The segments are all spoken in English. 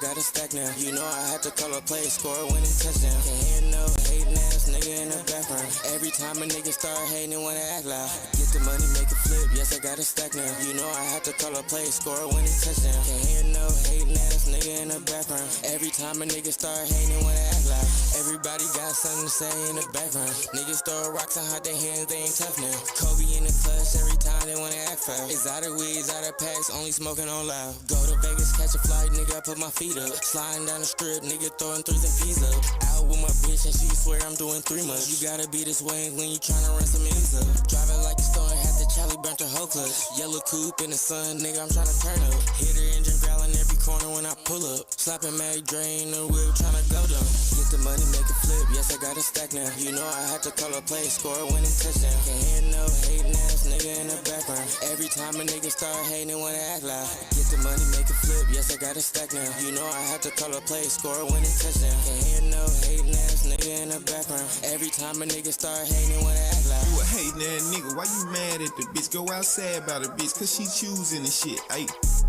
got a stack now. You know I had to call a play, score a winning touchdown. Can't hear no hating ass nigga in the background. Every time a nigga start hating, they wanna act loud. Get the money, make it flip, yes I got a stack now. You know I had to call a play, score a winning touchdown. Can't hear no hating ass nigga in the background. Every time a nigga start hating, they wanna act loud. Everybody got something to say in the background. Niggas throw rocks and hide their hands, they ain't tough now. Kobe in the clutch, every time they wanna act foul. It's out of weeds, out of packs, only smoking on loud. Go to Vegas, catch a flight, nigga, I put my feet up. Sliding down the strip, nigga throwing threes and P's up. Out with my bitch and she swear I'm doing 3 months. You gotta be this way when you tryna run some ends up. Driving like a storm, had the Charlie burnt the whole clutch. Yellow coupe in the sun, nigga, I'm tryna turn up. Hit her engine growling every corner when I pull up. Slapping Mary drain the whip, tryna go down. Get the money, make it flip, yes I got a stack now. You know I had to call a play, score a winning touchdown. Can't hear no hating ass nigga in the background. Every time a nigga start hating, they wanna act loud. Get the money, make it flip, yes I got a stack now. You know I had to call a play, score a winning touchdown. Can't hear no hating ass nigga in the background. Every time a nigga start hating, they wanna act loud. You a hating ass nigga, why you mad at the bitch? Go outside about the bitch, cause she choosing the shit. Ayy,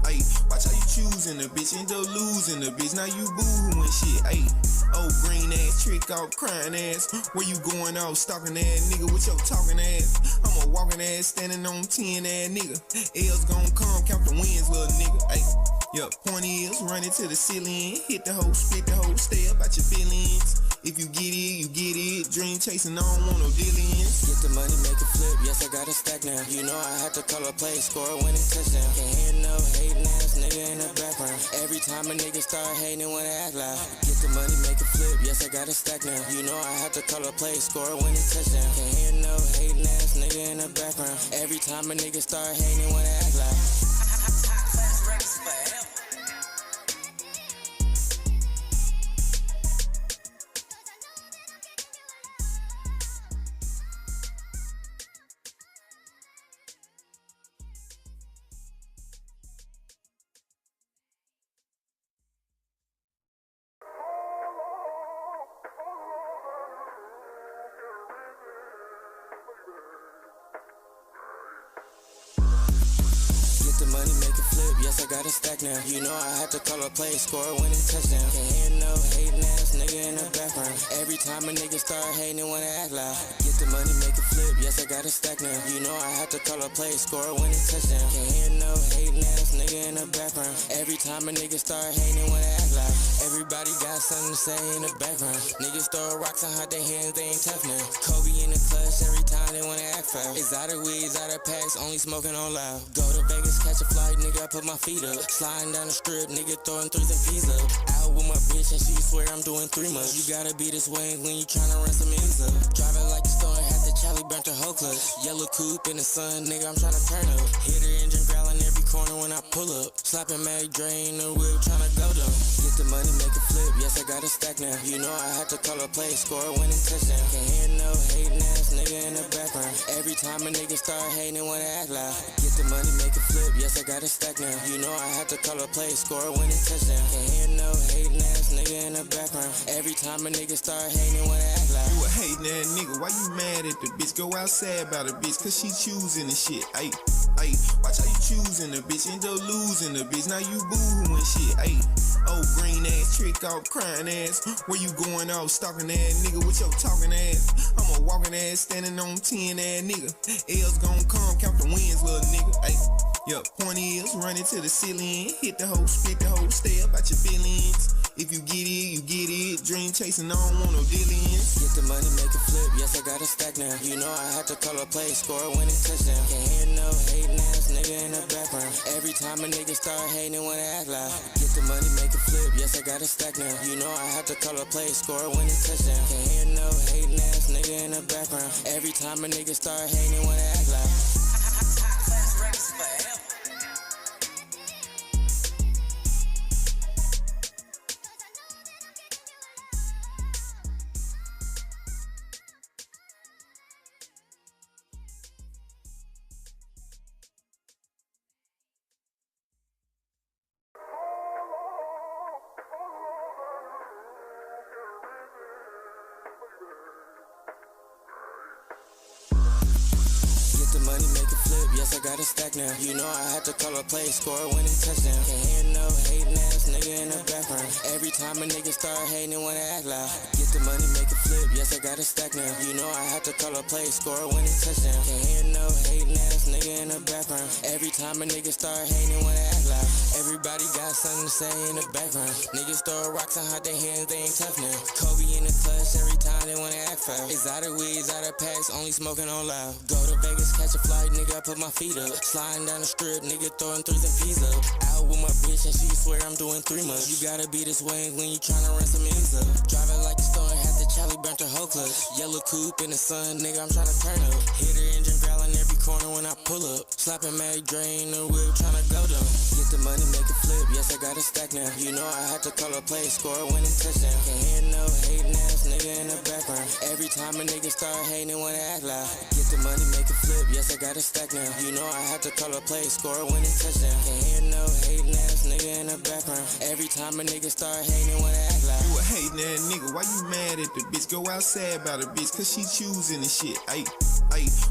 ayy, watch how you choosing the bitch, end up losing the bitch. Now you boo-hooing shit, ayy. Oh, green ass, trick off, crying ass. Where you going off, stalking ass nigga with your talking ass? I'm a walking ass, standing on 10 ass nigga. L's gon' come, count the wins, little nigga. Ayy, yup, point is, run it to the ceiling. Hit the hoe, split the hoe, stay up at your feelings. If you get it, you get it. Dream chasing, I don't want no dealings. Get the money, make it flip, yes I got a stack now. You know I had to call a play, score a winning touchdown. Can't hear no hating ass nigga in the background. Every time a nigga start hating, they wanna act loud. Get the money, make it flip, yes I got a stack now. You know I had to call a play, score a winning touchdown. Can't hear no hating ass nigga in the background. Every time a nigga start hating, they wanna act loud. The money, make it flip, yes I got a stack now. You know I had to call a play, score a winning touchdown. Can't hear no hating ass nigga in the background. Every time a nigga start hating, they wanna act loud. Get the money, make it flip, yes I got a stack now. You know I had to call a play, score a winning touchdown. Can't hear no hating ass nigga in the background. Every time a nigga start hating, they wanna act loud. Everybody got something to say in the background. Niggas throw rocks and hide their hands, they ain't tough now. Kobe in the clutch, every time they wanna act foul. It's out of weeds, out of packs, only smoking on loud. Go to Vegas, catch a flight, nigga, I put my feet up. Sliding down the strip, nigga throwing threes and P's up. Out with my bitch and she swear I'm doing 3 months. You gotta be this way when you tryna run some ends up. Driving like a storm, had the Charlie burnt the whole clutch. Yellow coupe in the sun, nigga, I'm tryna turn up. Hit her engine growling every corner when I pull up. Slapping Mary drain the whip, tryna go down. Get the money, make it flip, yes I got a stack now. You know I had to call a play, score a winning touchdown. Can't hear no hating ass nigga in the background. Every time a nigga start hating, they wanna act loud. Get the money, make it flip, yes I got a stack now. You know I had to call a play, score a winning touchdown. Can't hear no hating ass nigga in the background. Every time a nigga start hating, they wanna act loud. You a hating ass nigga, why you mad at the bitch? Go outside about the bitch, cause she choosing the shit. Ayy, ayy, watch how you choosing the bitch, end up losing the bitch. Now you boo-hooing shit. Ayy, oh, green ass, trick off, crying ass. Where you going off, stalking ass nigga with your talking ass? I'm a walking ass, standing on 10 ass nigga. L's gon' come, count the wins, little nigga. Ayy, yup, point is, run it to the ceiling. Hit the hoe, split the hoe, stay up at your feelings. If you get it, you get it. Dream chasing, I don't want no dealings. Get the money, make it flip, yes I got a stack now. You know I had to call a play, score a winning touchdown. Can't hear no hating ass nigga in the background. Every time a nigga start hating, they wanna act loud. Get the money, make it flip, yes I got a stack now. You know I had to call a play, score a winning touchdown. Can't hear no hating ass nigga in the background. Every time a nigga start hating, they wanna act loud. The money, make it flip, yes I got a stack now. You know I had to call a play, score a winning touchdown. Can't hear no hating ass nigga in the background. time a nigga start hating and wanna act loud. Get the money, make it flip, yes I got a stack now. You know I have to call a play, score a winning touchdown. Can't hear no hating ass nigga in the background. Every time a nigga start hating and wanna act loud. Everybody got something to say in the background. Niggas throw rocks and hide their hands, they ain't tough now. Kobe in the clutch every time they wanna act foul. Exotic weeds, out of packs, only smoking on loud. Go to Vegas, catch a flight, nigga, I put my feet up. Sliding down the strip, nigga throwing threes and peas up. Out with my bitch and she swear I'm doing 3 months. You gotta be this way when you tryna run some ends up. Driving like a storm, had the Charlie burnt the whole clutch. Yellow coupe in the sun, nigga, I'm tryna turn up. Hit her engine growling every corner when I pull up. Slapping Mary Dre in the whip, tryna go down. Get the money, make it flip, yes I got a stack now. You know I had to call a play, score a winning touchdown. Can't hear no hating ass nigga in the background. Every time a nigga start hating and wanna act loud. Get the money, make it flip, yes I got a stack now. You know I had to call a play, score a winning touchdown. Can't hear no hating ass nigga in the background. Every time a nigga start hating and wanna act loud. You a hating ass nigga, why you mad at the bitch? Go outside about the bitch, cause she choosing the shit. Ayy,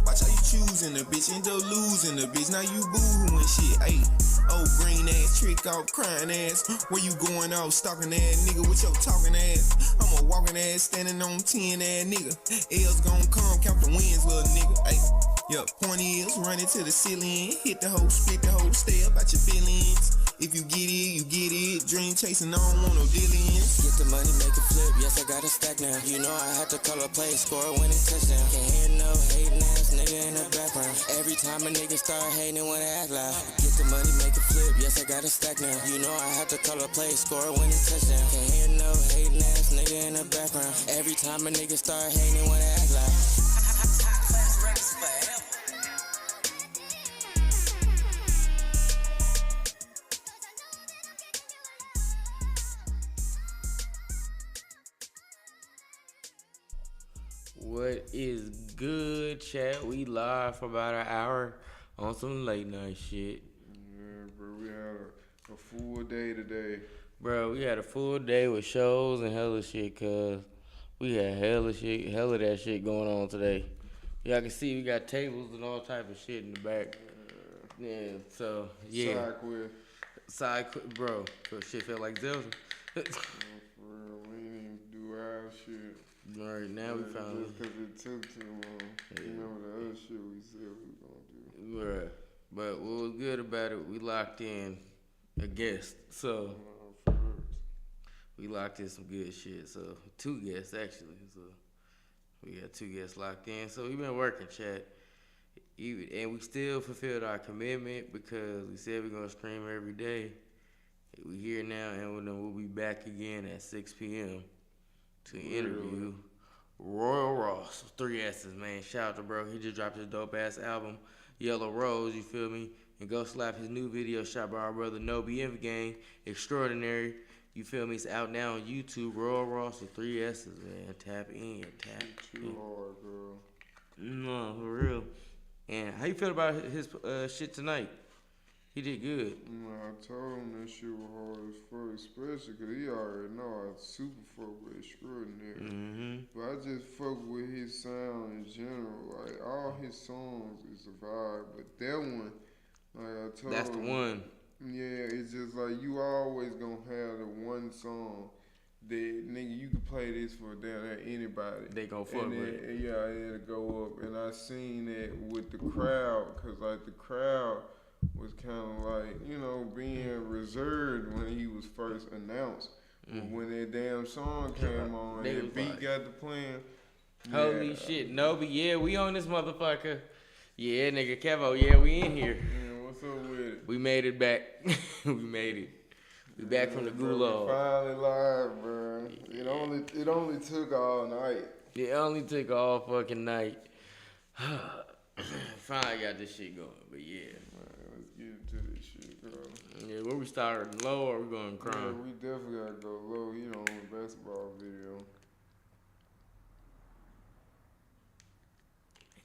watch how you choosing the bitch, end up losing the bitch. Now you boo-hooing shit. Ayy, oh green ass, trick off, crying ass. Where you going off, stalking ass nigga with your talking ass? I'm a walking ass, standing on 10 ass nigga. L's gon' come, count the wins, little nigga. Ayy, yup, point is, running to the ceiling. Hit the hoe, split the hoe, stay up at your feelings. If you get it, you get it. Dream chasing, I don't want no dealings. Get the money, make it flip, yes I got a stack now. You know I had to call a play, score a winning touchdown. Can't hear no hating ass nigga in the background. Every time a nigga start hating and wanna act loud. Get the money, make it flip, yes I got a stack now. You know I had to call a play, score a winning touchdown. Can't hear no hating ass nigga in the background. Every time a nigga start hating and wanna act loud. What is good, chat? We live for about an hour on some late night shit. Yeah, bro, we had a full day today. Bro, we had a full day with shows and hella shit, cuz we had hella that shit going on today. Y'all can see we got tables and all type of shit in the back. Yeah, so, yeah. Side quest, bro. Shit felt like Zelda. For real, we didn't even do our shit. Right now we found just because it took too long. Yeah. Remember the other shit we said we was gonna do. Right. But what was good about it, we locked in a guest. So we locked in some good shit. So 2 guests actually. So we got 2 guests locked in. So we've been working, chat. And we still fulfilled our commitment because we said we're gonna stream every day. We here now, and then we'll be back again at 6 p.m. to interview Royal Ross, 3 S's, man. Shout out to bro. He just dropped his dope ass album, Yellow Rose, you feel me? And go slap his new video shot by our brother No BF Gang, Extraordinary. You feel me? It's out now on YouTube. Royal Ross with 3 S's, man. Tap in. Too hard, girl. No, for real. And how you feel about his shit tonight? He did good. I told him that shit was hard as fuck, especially because he already know I super fuck with Extraordinary. Mm-hmm. But I just fuck with his sound in general. Like, all his songs is a vibe, but that one, like I told him. That's the one. Yeah, it's just like you always gonna have the one song that, nigga, you can play this for down there anybody. They gon' fuck with it. Yeah, it'll go up. And I seen that with the crowd, because, like, the crowd was kind of like, you know, being reserved when he was first announced. But when that damn song came on, that beat like, got to playing. Holy shit, Nobi, yeah, we on this motherfucker. Yeah, nigga, Kevo, yeah, we in here. Yeah, what's up with it? We made it back. We made it. We back from the gulag. We finally live, bro. It only took all night. It only took all fucking night. Finally got this shit going, but yeah. Let's get into this shit, bro. Yeah, where we starting low or we going crime? Yeah, we definitely gotta go low. You know, on the basketball video.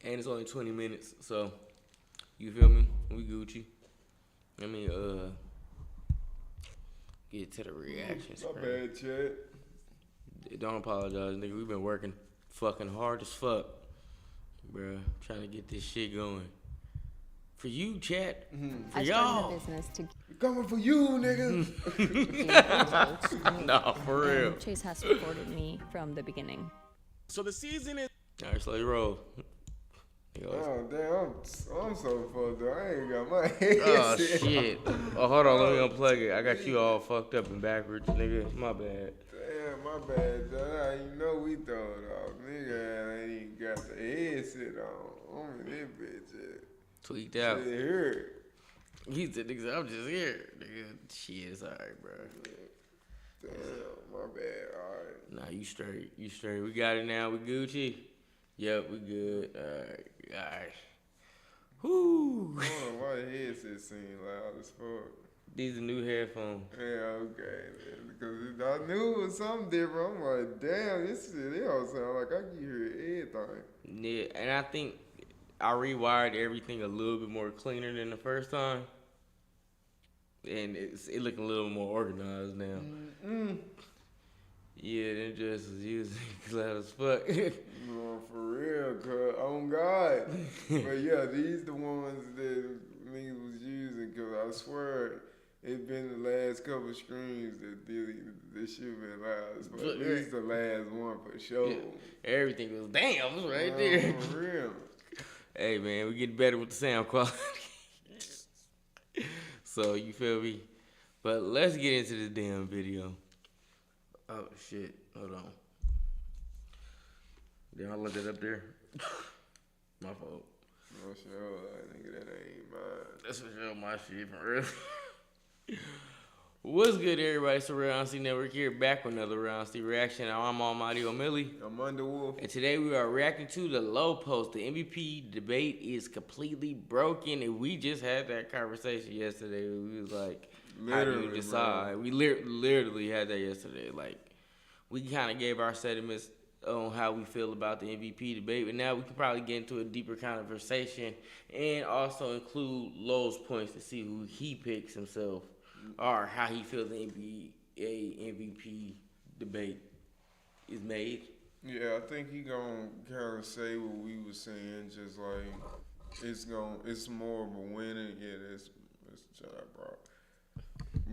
And it's only 20 minutes, so you feel me? We Gucci. Let me get to the reaction screen. My bad, Chad. Don't apologize, nigga. We've been working fucking hard as fuck, bruh. Trying to get this shit going. For you, chat. For I y'all. started a business to Coming for you, nigga. Nah, for real. and Chase has supported me from the beginning. So the season is. All right, slowly roll. Oh damn, I'm so fucked up. I ain't got my Oh, headset. shit. Oh, hold on. Let me unplug it. I got you all fucked up and backwards, nigga. My bad. Damn, my bad, John. You know we throw it off. Nigga ain't even got the headset on. I'm in this bitch. Tweaked out. Shit hurt. He said, nigga, I'm just here. Nigga, shit, it's alright, bro. Damn, my bad. Alright. Nah, you straight. You straight. We got it now. We Gucci? Yep, we good. Alright. Alright. Whoo. I don't know why the headset seems loud as fuck. These are new headphones. Yeah, okay, man. Because I knew it was something different. I'm like, damn, this shit, it don't sound like I can hear everything. Yeah, and I think I rewired everything a little bit more cleaner than the first time. And it looking a little more organized now. Yeah, it just was using loud as fuck. No, for real, cuz, on God. But yeah, these the ones that niggas was using, cuz I swear it been the last couple streams that this shit been loud as fuck. This the last one for sure. Yeah, everything was damn, it was right there. For real. Hey man, we getting better with the sound quality. So you feel me? But let's get into this damn video. Oh shit, hold on. Did I let it up there? My fault. No sure, nigga, that ain't mine. That's for sure my shit from earlier. What's good, everybody? It's the Real Honesty Network here, back with another Real Honesty reaction. I'm Omilly Omilly. I'm Undawolf. And today we are reacting to the low post. The MVP debate is completely broken, and we just had that conversation yesterday. We was like, how do you decide? Bro. We literally had that yesterday. Like, we kind of gave our sentiments on how we feel about the MVP debate, but now we can probably get into a deeper conversation and also include Lowe's points to see who he picks himself or how he feels the NBA MVP debate is made. Yeah, I think he gonna kind of say what we was saying, just like it's more of a winning. Yeah, that's the job, bro.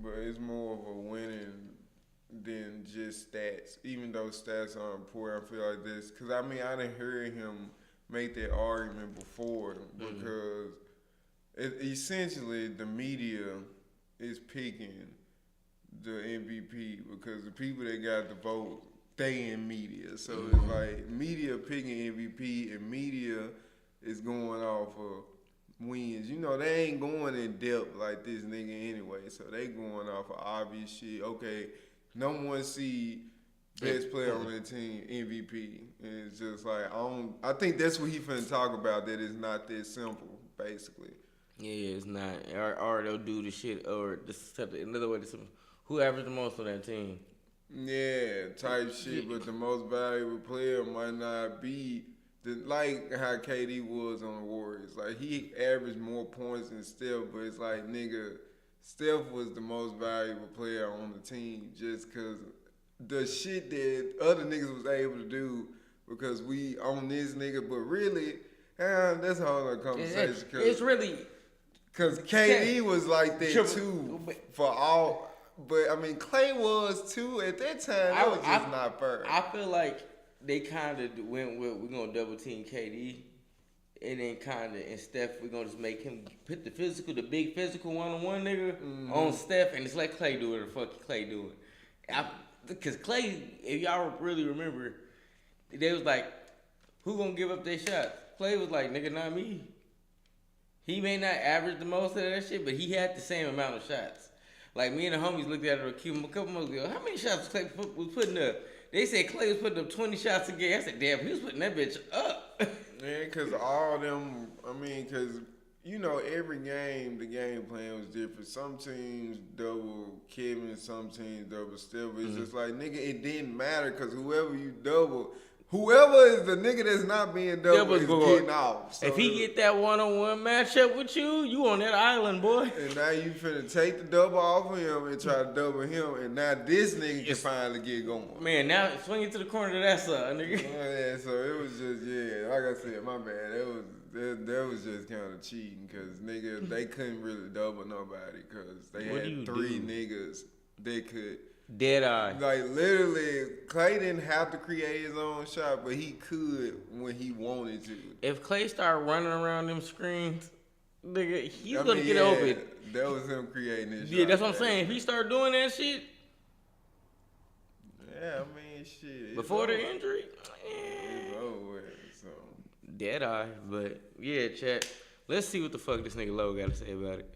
But it's more of a winning than just stats. Even though stats are important, I feel like this because I mean I didn't hear him make that argument before because essentially the media is picking the MVP because the people that got the vote, they in media. So it's like media picking MVP and media is going off of wins. You know, they ain't going in depth like this nigga anyway. So they going off of obvious shit. Okay, number one seed, best player on the team, MVP. And it's just like, I think that's what he finna talk about, that it's not that simple, basically. Yeah, it's not. Or they'll do the shit, or another way, who averaged the most on that team. Yeah, type shit, but the most valuable player might not be like how KD was on the Warriors. Like, he averaged more points than Steph, but it's like, nigga, Steph was the most valuable player on the team just because the shit that other niggas was able to do because we own this nigga, but really, that's a whole other conversation. It's really... Because KD was like that too for all, but I mean Clay was too at that time. That was just not fair. I feel like they kind of went with we're gonna double team KD, and then and Steph we're gonna just make him put the big physical 1-on-1 nigga on Steph, and just let Clay do it or fuck Clay do it. Because Clay, if y'all really remember, they was like, who gonna give up their shots? Clay was like, nigga, not me. He may not average the most of that shit, but he had the same amount of shots. Like, me and the homies looked at it a couple months ago. How many shots Clay was putting up? They said Clay was putting up 20 shots a game. I said, damn, he was putting that bitch up. Man, because all them, I mean, because, you know, every game, the game plan was different. Some teams double Kevin, some teams double Steph. It's just like, nigga, it didn't matter because whoever you double, Whoever is the nigga that's not being double is getting off. So if he get that one-on-one matchup with you, you on that island, boy. And now you finna take the double off of him and try to double him, and now this nigga can finally get going. Man, now swing it to the corner of that side, nigga. Yeah, so it was just, like I said, my bad. That was just kind of cheating, because nigga, they couldn't really double nobody, because they had three niggas they could. Dead eye. Like, literally, Clay didn't have to create his own shot, but he could when he wanted to. If Clay started running around them screens, nigga, he's gonna get open. That was him creating his shot. Yeah, that's what I'm saying. If he started doing that shit. Yeah, I mean, shit. Before the injury. It's over with, so. Dead eye. But, yeah, chat. Let's see what the fuck this nigga Lowe got to say about it.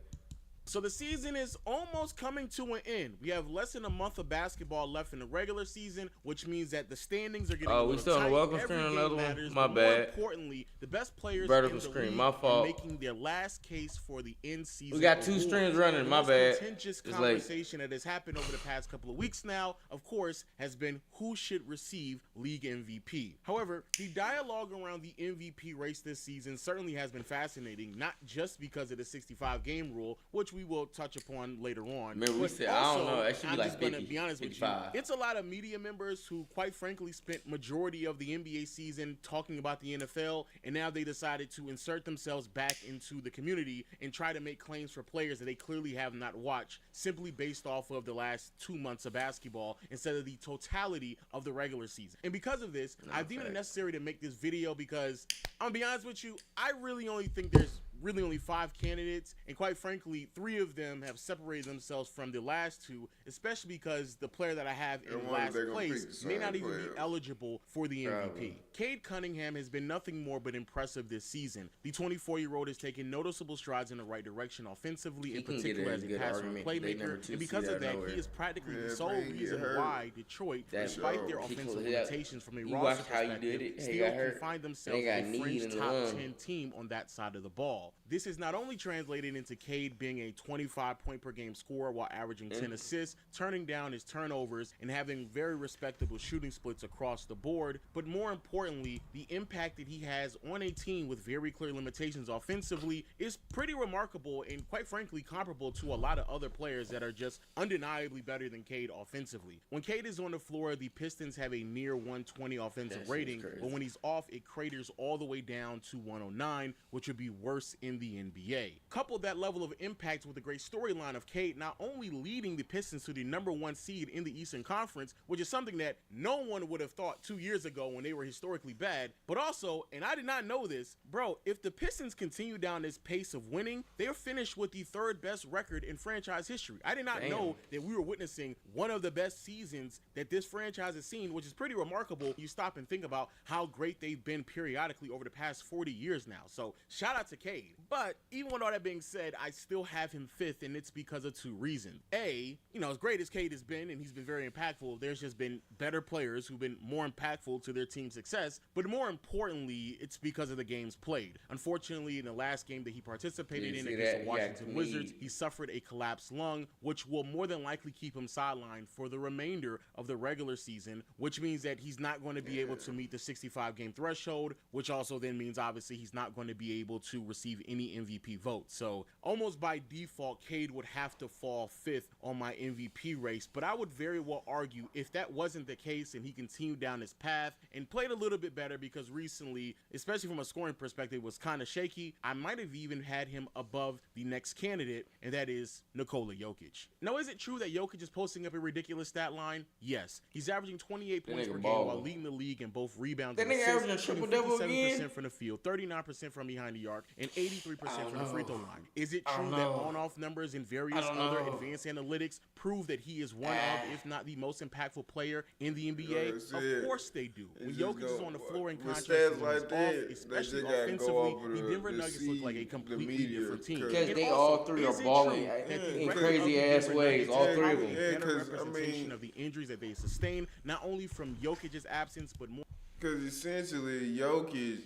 So the season is almost coming to an end. We have less than a month of basketball left in the regular season, which means that the standings are getting a little we still on tight. the welcome Every screen, game another matters, one? My but bad. More importantly, the best players Vertical in the screen, league my fault. are making their last case for the in-season We got two awards. streams running, The my most bad. contentious It's conversation that has happened over the past couple of weeks now, of course, has been who should receive league MVP. However, the dialogue around the MVP race this season certainly has been fascinating, not just because of the 65-game rule, which we will touch upon later on. Remember, we said, I don't know, that should be like 50, I'm just gonna be honest 55. with you. It's a lot of media members who, quite frankly, spent majority of the NBA season talking about the NFL, and now they decided to insert themselves back into the community and try to make claims for players that they clearly have not watched, simply based off of the last 2 months of basketball instead of the totality of the regular season. And because of this, I deem it necessary to make this video because, I'm gonna be honest with you, I really only think there's really only 5 candidates, and quite frankly, 3 of them have separated themselves from the last 2, especially because the player that I have in last place may not even be eligible for the MVP. Cade Cunningham has been nothing more but impressive this season. The 24-year-old has taken noticeable strides in the right direction offensively, in particular as a passer and playmaker, and because of that, he is practically the sole reason why Detroit, despite their offensive limitations from a roster perspective, still can find themselves a fringe top 10 team on that side of the ball. This is not only translated into Cade being a 25-point-per-game scorer while averaging 10 assists, turning down his turnovers, and having very respectable shooting splits across the board, but more importantly, the impact that he has on a team with very clear limitations offensively is pretty remarkable and, quite frankly, comparable to a lot of other players that are just undeniably better than Cade offensively. When Cade is on the floor, the Pistons have a near 120 offensive rating, but when he's off, it craters all the way down to 109, which would be worse in the NBA. Couple that level of impact with a great storyline of Cade not only leading the Pistons to the #1 seed in the Eastern Conference, which is something that no one would have thought 2 years ago when they were historically bad, but also, and I did not know this, bro, if the Pistons continue down this pace of winning, they're finished with the 3rd best record in franchise history. I did not know that we were witnessing one of the best seasons that this franchise has seen, which is pretty remarkable. You stop and think about how great they've been periodically over the past 40 years now. So shout out to Cade. But even with all that being said, I still have him 5th, and it's because of 2 reasons. A, as great as Cade has been, and he's been very impactful, there's just been better players who've been more impactful to their team's success. But more importantly, it's because of the games played. Unfortunately, in the last game that he participated in against the Washington Wizards, he suffered a collapsed lung, which will more than likely keep him sidelined for the remainder of the regular season, which means that he's not going to be able to meet the 65-game threshold, which also then means obviously he's not going to be able to receive any MVP vote. So almost by default, Cade would have to fall 5th on my MVP race, but I would very well argue if that wasn't the case and he continued down his path and played a little bit better, because recently, especially from a scoring perspective, was kind of shaky, I might have even had him above the next candidate, and that is Nikola Jokic. Now, is it true that Jokic is posting up a ridiculous stat line? Yes. He's averaging 28 points per game while leading the league in both rebounds and assists, shooting 57% from the field, 39% from behind the arc, and 83% from the free throw line. Is it true that on-off numbers and various other advanced analytics prove that he is one of, if not the most impactful player in the NBA? Of course they do. When Jokic is on the floor in contrast to when he's off, especially offensively, the Denver Nuggets look like a completely different team. Because they all 3 are balling in crazy-ass ways, all 3 of them. Better representation of the injuries that they sustain, not only from Jokic's absence, but more. Because essentially, Jokic,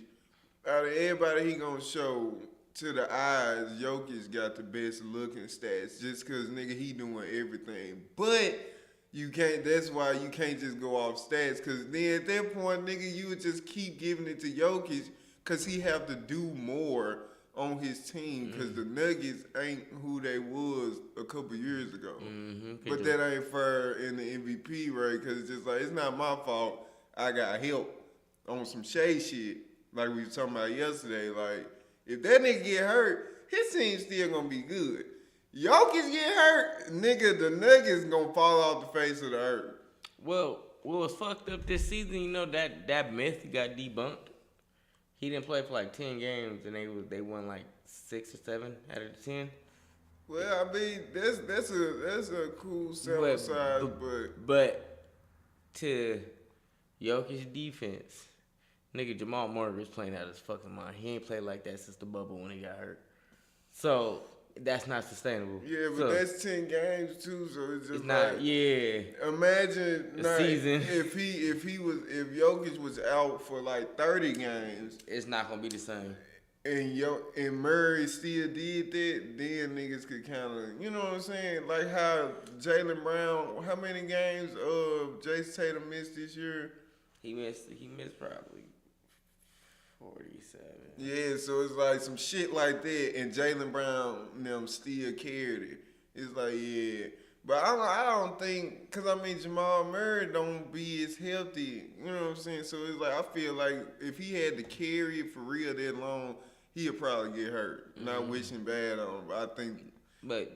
out of everybody he gonna show, to the eyes, Jokic got the best looking stats just because, nigga, he doing everything. But you can't. That's why you can't just go off stats. Cause then at that point, nigga, you would just keep giving it to Jokic, cause he have to do more on his team. Cause the Nuggets ain't who they was a couple years ago. But that ain't fair in the MVP, right? Cause it's just like it's not my fault. I got help on some shade shit, like we was talking about yesterday. Like if that nigga get hurt, his team's still gonna be good. Jokic get hurt, nigga, the Nuggets gonna fall off the face of the earth. Well, what was fucked up this season, you know, that myth got debunked. He didn't play for like 10 games, and they won like 6 or 7 out of the 10. Well, I mean, that's a cool sample size, but to Jokic's defense, nigga Jamal Murray was playing out of his fucking mind. He ain't played like that since the bubble when he got hurt. So that's not sustainable. Yeah, but that's 10 games too, so it's just not. like, yeah. Imagine season. if Jokic was out for like 30 games, it's not gonna be the same. And Murray still did that, then niggas could kind of, you know what I'm saying? Like how Jaylen Brown, how many games Jason Tatum missed this year? He missed probably 47. Yeah, so it's like some shit like that, and Jaylen Brown them still carried it. It's like, yeah. But I don't think, because I mean, Jamal Murray don't be as healthy, you know what I'm saying? So it's like, I feel like if he had to carry it for real that long, he'll probably get hurt. Not wishing bad on him, but I think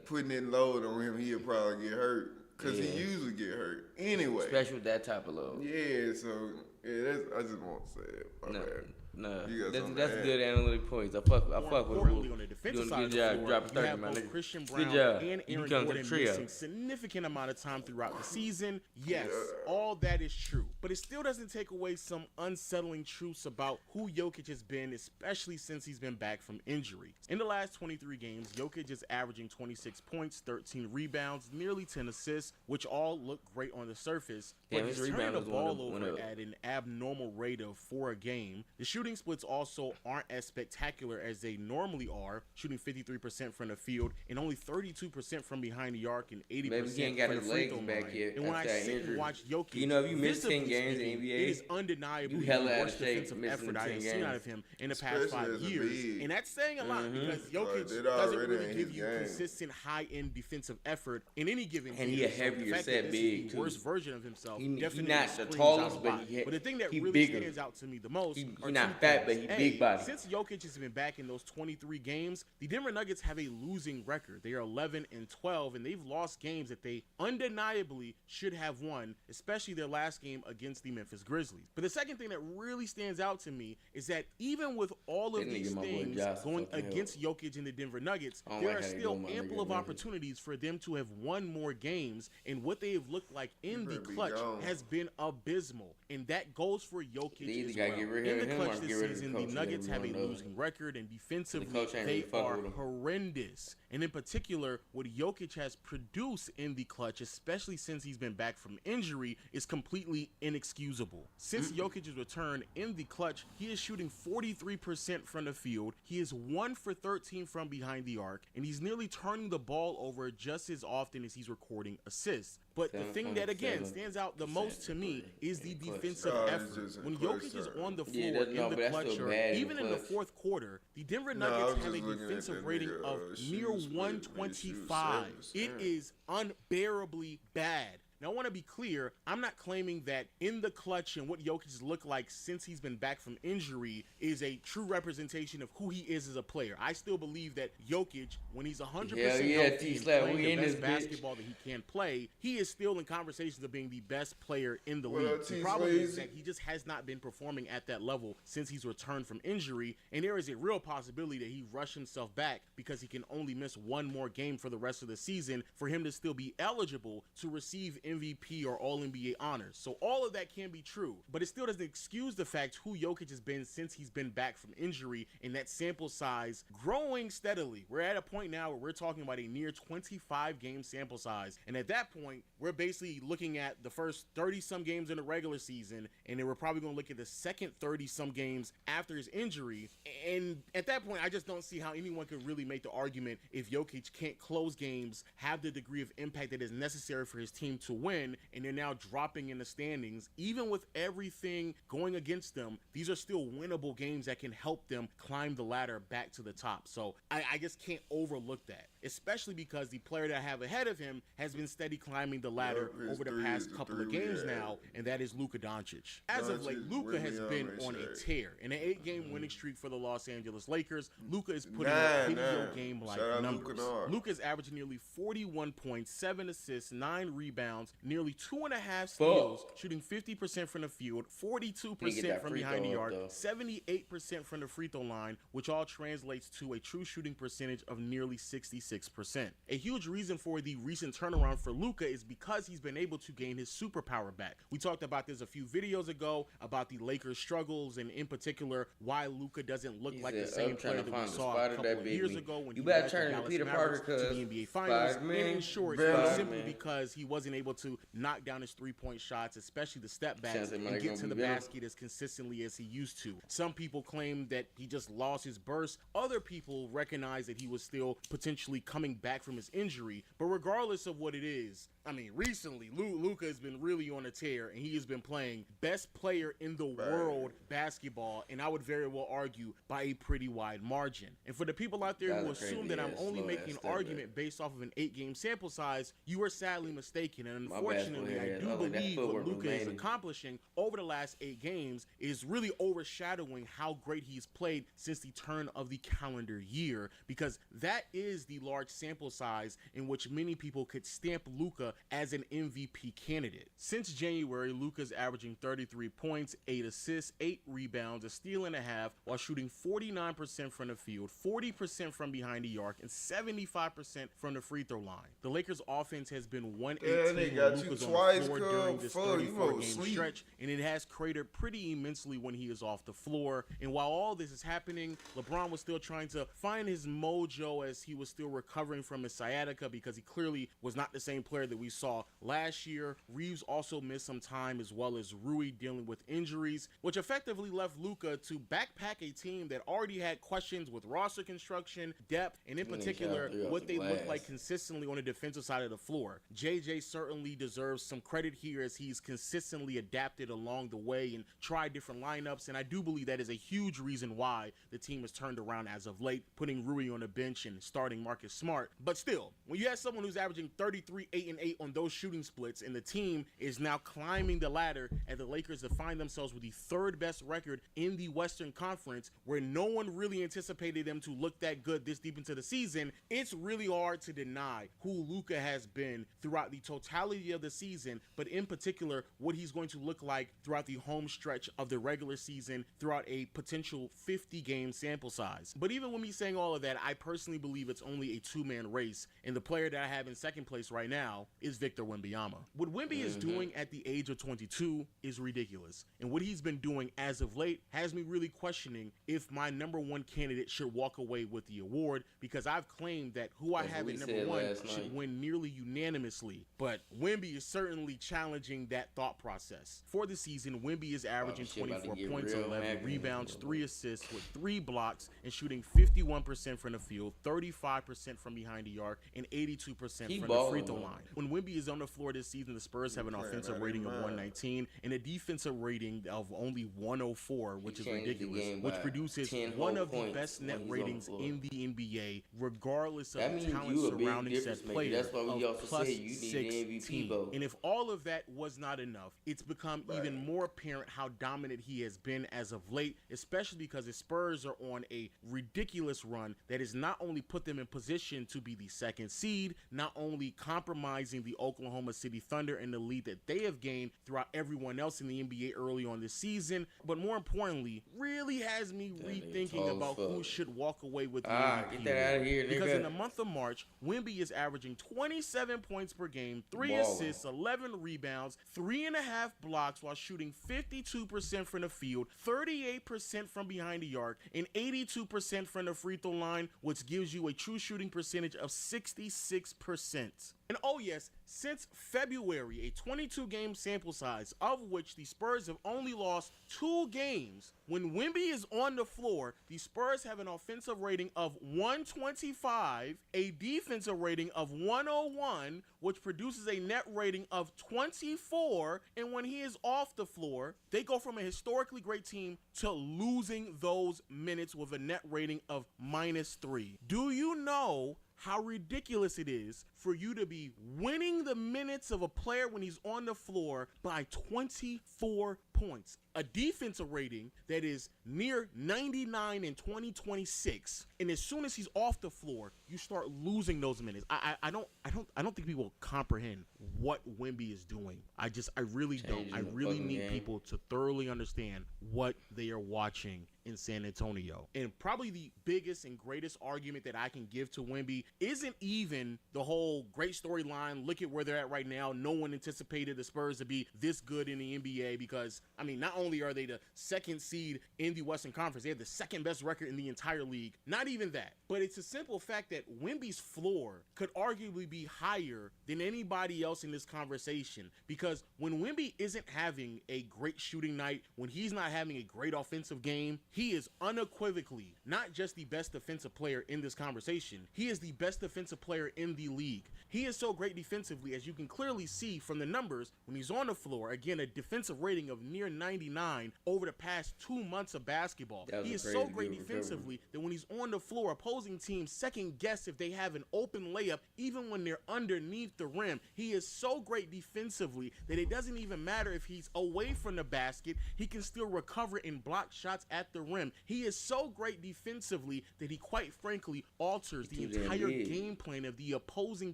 putting that load on him, he'll probably get hurt. Because he usually get hurt. Anyway. Especially with that type of load. Yeah, so, yeah, I just want to say it. My bad. No, that's good analytic points. I fuck with Rule. On the defensive side of the floor, dropping 30, you have both Christian Brown and Aaron Gordon missing significant amount of time throughout the season. Yes, all that is true, but it still doesn't take away some unsettling truths about who Jokic has been, especially since he's been back from injury. In the last 23 games, Jokic is averaging 26 points, 13 rebounds, nearly 10 assists, which all look great on the surface. But he's turning the ball over at an abnormal rate of 4 a game. The shooting splits also aren't as spectacular as they normally are, shooting 53% from the field and only 32% from behind the arc and 80% from the free throw line. And when I sit and watch Jokic, you know, if you miss 10 games in the NBA, it is undeniably the worst defensive effort I have seen out of him in the past 5 years. And that's saying a lot because Jokic doesn't really give you consistent high-end defensive effort in any given game. And he a heavier set big, the worst version of himself. He's not the tallest, but the thing that really stands out to me the most are not fat, but he big body. Since Jokic has been back in those 23 games, the Denver Nuggets have a losing record. They are 11-12, and they've lost games that they undeniably should have won, especially their last game against the Memphis Grizzlies. But the second thing that really stands out to me is that even with all of these things going against Jokic and the Denver Nuggets, there are still ample of opportunities for them to have won more games, and what they have looked like in the clutch has been abysmal, and that goes for Jokic as well. In the clutch this season, the Nuggets have a losing record, and defensively, they are horrendous. And in particular, what Jokic has produced in the clutch, especially since he's been back from injury, is completely inexcusable. Since Jokic's return in the clutch, he is shooting 43% from the field. He is 1 for 13 from behind the arc, and he's nearly turning the ball over just as often as he's recording assists. But the thing that, again, stands out the most to me is the defensive effort. When Jokic is on the floor in the clutch or even in the fourth quarter, the Denver Nuggets have a defensive rating of near 125. It is unbearably bad. Now, I want to be clear, I'm not claiming that in the clutch and what Jokic has looked like since he's been back from injury is a true representation of who he is as a player. I still believe that Jokic, when he's 100% healthy and playing the best basketball that he can play, he is still in conversations of being the best player in the league. The problem is that he just has not been performing at that level since he's returned from injury, and there is a real possibility that he rushed himself back because he can only miss one more game for the rest of the season for him to still be eligible to receive MVP or All-NBA honors. So all of that can be true, but it still doesn't excuse the fact who Jokic has been since he's been back from injury, and that sample size growing steadily. We're at a point now where we're talking about a near 25 game sample size, and at that point, we're basically looking at the first 30-some games in the regular season, and then we're probably going to look at the second 30-some games after his injury, and at that point, I just don't see how anyone could really make the argument if Jokic can't close games, have the degree of impact that is necessary for his team to win, and they're now dropping in the standings. Even with everything going against them, these are still winnable games that can help them climb the ladder back to the top. So I just can't overlook that, especially because the player that I have ahead of him has been steady climbing the ladder over the past couple of games now, and that is Luka Doncic. As of late, Luka has been on a tear. In an 8-game winning streak for the Los Angeles Lakers, Luka is putting up video game-like numbers. Luka is averaging nearly 41 points, 7 assists, 9 rebounds, nearly 2.5 steals, shooting 50% from the field, 42% from behind the arc, 78% from the free throw line, which all translates to a true shooting percentage of nearly 66%. A huge reason for the recent turnaround for Luka is because he's been able to gain his superpower back. We talked about this a few videos ago about the Lakers' struggles, and in particular why Luka doesn't look like the same player that we saw a couple of years ago when he led the Dallas Mavericks to the NBA Finals. And in short, it's simply because he wasn't able to knock down his three-point shots, especially the step backs, and get to the basket as consistently as he used to. Some people claim that he just lost his burst. Other people recognize that he was still potentially coming back from his injury. But regardless of what it is, I mean, recently, Luka has been really on a tear, and he has been playing best player in the world basketball, and I would very well argue by a pretty wide margin. And for the people out there who assume that I'm only making an argument based off of an 8-game sample size, you are sadly mistaken. And unfortunately, I do believe what Luka is accomplishing over the last 8 games is really overshadowing how great he's played since the turn of the calendar year, because that is the large sample size in which many people could stamp Luka as an MVP candidate. Since January, Luka's averaging 33 points, 8 assists, 8 rebounds, a steal and a half, while shooting 49% from the field, 40% from behind the arc, and 75% from the free throw line. The Lakers' offense has been 118 when Luka's on the floor during this 34-game stretch, and it has cratered pretty immensely when he is off the floor. And while all this is happening, LeBron was still trying to find his mojo as he was still recovering from his sciatica, because he clearly was not the same player that we saw last year. Reeves also missed some time, as well as Rui dealing with injuries, which effectively left Luka to backpack a team that already had questions with roster construction, depth, and in particular, what they look like consistently on the defensive side of the floor. JJ certainly deserves some credit here, as he's consistently adapted along the way and tried different lineups, and I do believe that is a huge reason why the team has turned around as of late, putting Rui on the bench and starting Marcus Smart. But still, when you have someone who's averaging 33, 8, and 8 on those shooting splits, and the team is now climbing the ladder, and the Lakers have find themselves with the 3rd best record in the Western Conference, where no one really anticipated them to look that good this deep into the season, it's really hard to deny who Luka has been throughout the totality of the season, but in particular, what he's going to look like throughout the home stretch of the regular season, throughout a potential 50-game sample size. But even with me saying all of that, I personally believe it's only a 2-man race, and the player that I have in second place right now is Victor Wembanyama. What Wemby is doing at the age of 22 is ridiculous, and what he's been doing as of late has me really questioning if my number 1 candidate should walk away with the award, because I've claimed that who I have at number 1 should win nearly unanimously, but Wemby is certainly challenging that thought process. For the season, Wemby is averaging 24 points, 11 rebounds, 3 assists with 3 blocks, and shooting 51% from the field, 35% from behind the arc, and 82% from the free throw line. When Wemby is on the floor this season, the Spurs have an offensive rating of 119 and a defensive rating of only 104, which is ridiculous, which produces one of the best net ratings in the NBA, regardless of the talent surrounding said player, of plus 16. And if all of that was not enough, it's become even more apparent how dominant he has been as of late, especially because the Spurs are on a ridiculous run that has not only put them in position to be the 2nd seed, not only compromising the Oklahoma City Thunder and the lead that they have gained throughout everyone else in the NBA early on this season, but more importantly, really has me rethinking about who should walk away with the MVP. Get that out of here, nigga. Because in the month of March, Wemby is averaging 27 points per game, 3 assists, 11 rebounds, 3.5 blocks, while shooting 52% from the field, 38% from behind the arc, and 82% from the free throw line, which gives you a true shooting percentage of 66%. And oh yes, since February, a 22-game sample size, of which the Spurs have only lost 2 games, when Wemby is on the floor, the Spurs have an offensive rating of 125, a defensive rating of 101, which produces a net rating of 24, and when he is off the floor, they go from a historically great team to losing those minutes with a net rating of -3. Do you know how ridiculous it is for you to be winning the minutes of a player when he's on the floor by 24 points? A defensive rating that is near 99 in 2026, and as soon as he's off the floor, you start losing those minutes. I don't think people comprehend what Wemby is doing. I really don't. I really need people to thoroughly understand what they are watching in San Antonio. And probably the biggest and greatest argument that I can give to Wemby isn't even the whole great storyline, look at where they're at right now. No one anticipated the Spurs to be this good in the NBA because, I mean, not only are they the 2nd seed in the Western Conference, they have the 2nd best record in the entire league. Not even that, but it's a simple fact that Wemby's floor could arguably be higher than anybody else in this conversation, because when Wemby isn't having a great shooting night, when he's not having a great offensive game, he is unequivocally not just the best defensive player in this conversation, he is the best defensive player in the league. He is so great defensively, as you can clearly see from the numbers when he's on the floor. Again, a defensive rating of near 99 over the past 2 months of basketball. He is so great defensively that when he's on the floor, opposing teams second guess if they have an open layup even when they're underneath the rim. He is so great defensively that it doesn't even matter if he's away from the basket, he can still recover and block shots at the rim. He is so great defensively that he quite frankly alters the entire game plan of the opposing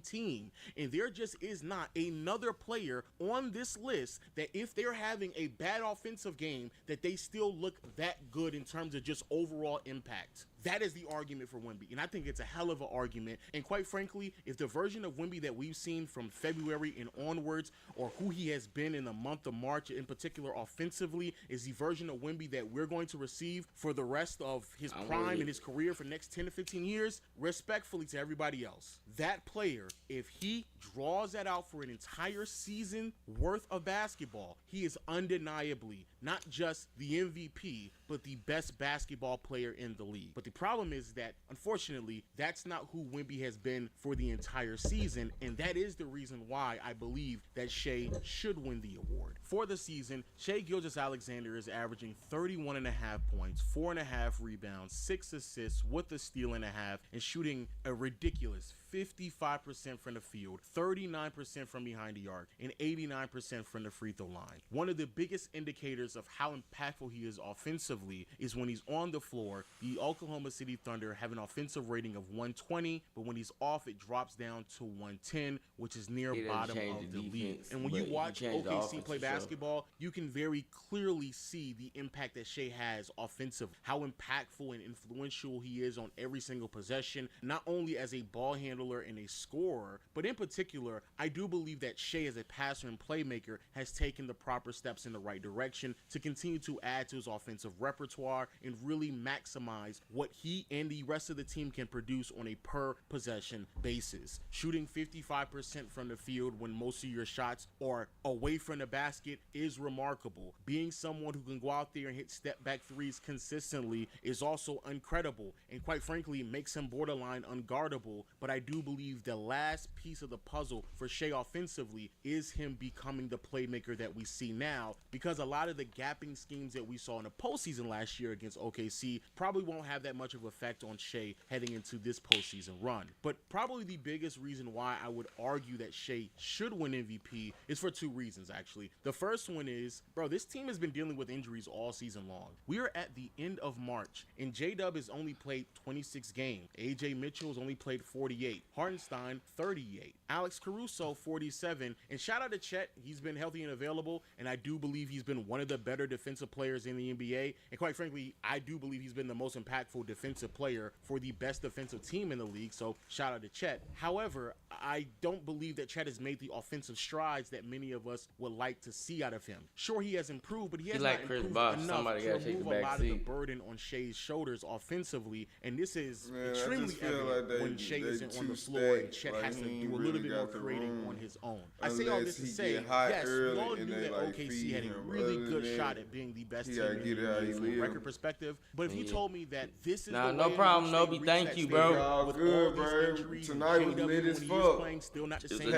team. And there just is not another player on this list that if they're having a bad offensive game, that they still look that good in terms of just overall impact. That is the argument for Wemby, and I think it's a hell of an argument. And quite frankly, if the version of Wemby that we've seen from February and onwards, or who he has been in the month of March in particular offensively, is the version of Wemby that we're going to receive for the rest of his prime and his career for the next 10 to 15 years, respectfully to everybody else, that player, if he draws that out for an entire season worth of basketball, he is undeniably not just the MVP, but the best basketball player in the league. But the problem is that, unfortunately, that's not who Wemby has been for the entire season, and that is the reason why I believe that Shai should win the award. For the season, Shai Gilgeous-Alexander is averaging 31.5 points, 4.5 rebounds, 6 assists with a steal and a half, and shooting a ridiculous 55% from the field, 39% from behind the arc, and 89% from the free throw line. One of the biggest indicators of how impactful he is offensively is when he's on the floor. The Oklahoma City Thunder have an offensive rating of 120, but when he's off, it drops down to 110, which is near bottom of the league. And when you watch OKC play basketball, you can very clearly see the impact that Shai has offensively, how impactful and influential he is on every single possession, not only as a ball handler and a scorer, but in particular, I do believe that Shai as a passer and playmaker has taken the proper steps in the right direction to continue to add to his offensive repertoire and really maximize what he and the rest of the team can produce on a per possession basis. Shooting 55% from the field when most of your shots are away from the basket is remarkable. Being someone who can go out there and hit step back threes consistently is also incredible, and quite frankly makes him borderline unguardable. But I do believe the last piece of the puzzle for Shai offensively is him becoming the playmaker that we see now, because a lot of the gapping schemes that we saw in the postseason last year against OKC probably won't have that much of an effect on Shai heading into this postseason run. But probably the biggest reason why I would argue that Shai should win MVP is for 2 reasons, actually. The first one is, bro, this team has been dealing with injuries all season long. We are at the end of March, and J-Dub has only played 26 games. AJ Mitchell has only played 48. Hartenstein, 38. Alex Caruso, 47. And shout out to Chet. He's been healthy and available, and I do believe he's been one of the better defensive players in the NBA. And quite frankly, I do believe he's been the most impactful defensive player for the best defensive team in the league. So shout out to Chet. However, I don't believe that Chet has made the offensive strides that many of us would like to see out of him. Sure, he has improved, but he has not improved enough to remove a lot of the burden on Shea's shoulders offensively. And this is extremely evident when Shea isn't on the floor and Chet has to do a little bit more creating on his own. I say all this to say, yes, we all knew that OKC had a really good shot at being the best team in the NBA from a record perspective. But if you told me that this is the no problem, Nobi. Thank you, bro. All good, bro. Tonight was lit as fuck. Still not the same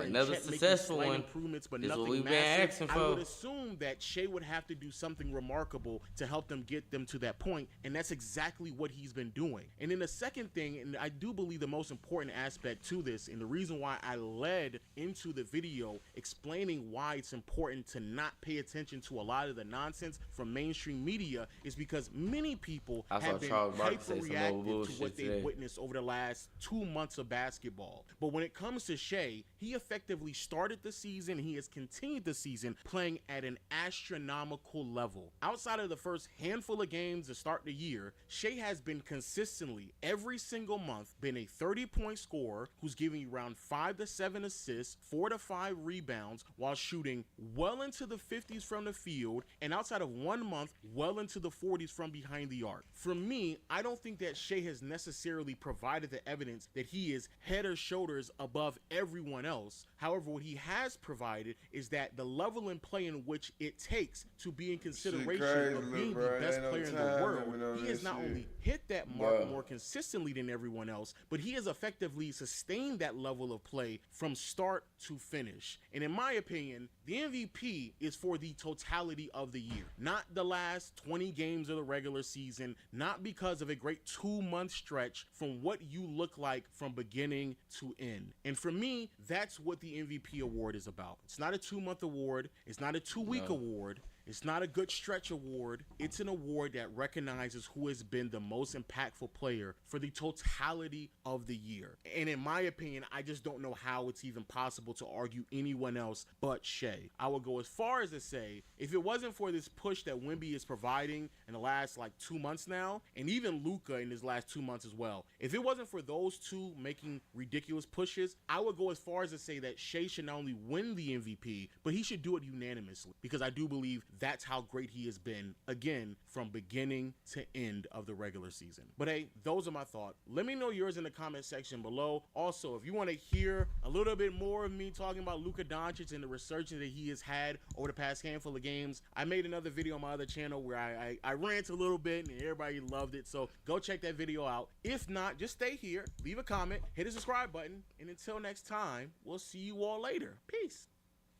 another successful one. Improvements, but this is nothing what we've been massive. asking for. I would assume that Shea would have to do something remarkable to help them get them to that point, and that's exactly what he's been doing. And then the second thing, and I do believe the most important aspect to this, and the reason why I led into the video explaining why it's important to not pay attention to a lot of the nonsense from mainstream media, is because many people have been hyper-reactive to what they've witnessed over the last 2 months of basketball. But when it comes to Shea, he effectively started the season, he has continued the season playing at an astronomical level. Outside of the first handful of games to start the year, Shea has been consistently every single month been a 30-point scorer who's giving you around 5 to 7 assists, 4 to 5 rebounds, while shooting well into the 50s from the field, and outside of 1 month, well into the 40s from behind the arc. For me, I don't think that Shea has necessarily provided the evidence that he is head or shoulders above everyone else. However, what he has provided is that the level in play in which it takes to be in consideration of being the best player in the world, he has not only hit that mark more consistently than everyone else, but he has effectively sustained that level of play from start to finish. And in my opinion, the MVP is for the totality of the year, not the last 20 games of the regular season, not because of a great 2-month stretch from what you look like from beginning to end. And for me, that's what the MVP award is about. It's not a 2-month award. It's not a 2-week award. It's not a good stretch award. It's an award that recognizes who has been the most impactful player for the totality of the year. And in my opinion, I just don't know how it's even possible to argue anyone else but Shea. I would go as far as to say, if it wasn't for this push that Wemby is providing in the last 2 months now, and even Luka in his last 2 months as well, if it wasn't for those two making ridiculous pushes, I would go as far as to say that Shea should not only win the MVP, but he should do it unanimously, because I do believe that's how great he has been, again, from beginning to end of the regular season. But hey, those are my thoughts. Let me know yours in the comment section below. Also, if you want to hear a little bit more of me talking about Luka Doncic and the resurgence that he has had over the past handful of games, I made another video on my other channel where I rant a little bit and everybody loved it. So go check that video out. If not, just stay here, leave a comment, hit the subscribe button, and until next time, we'll see you all later. Peace.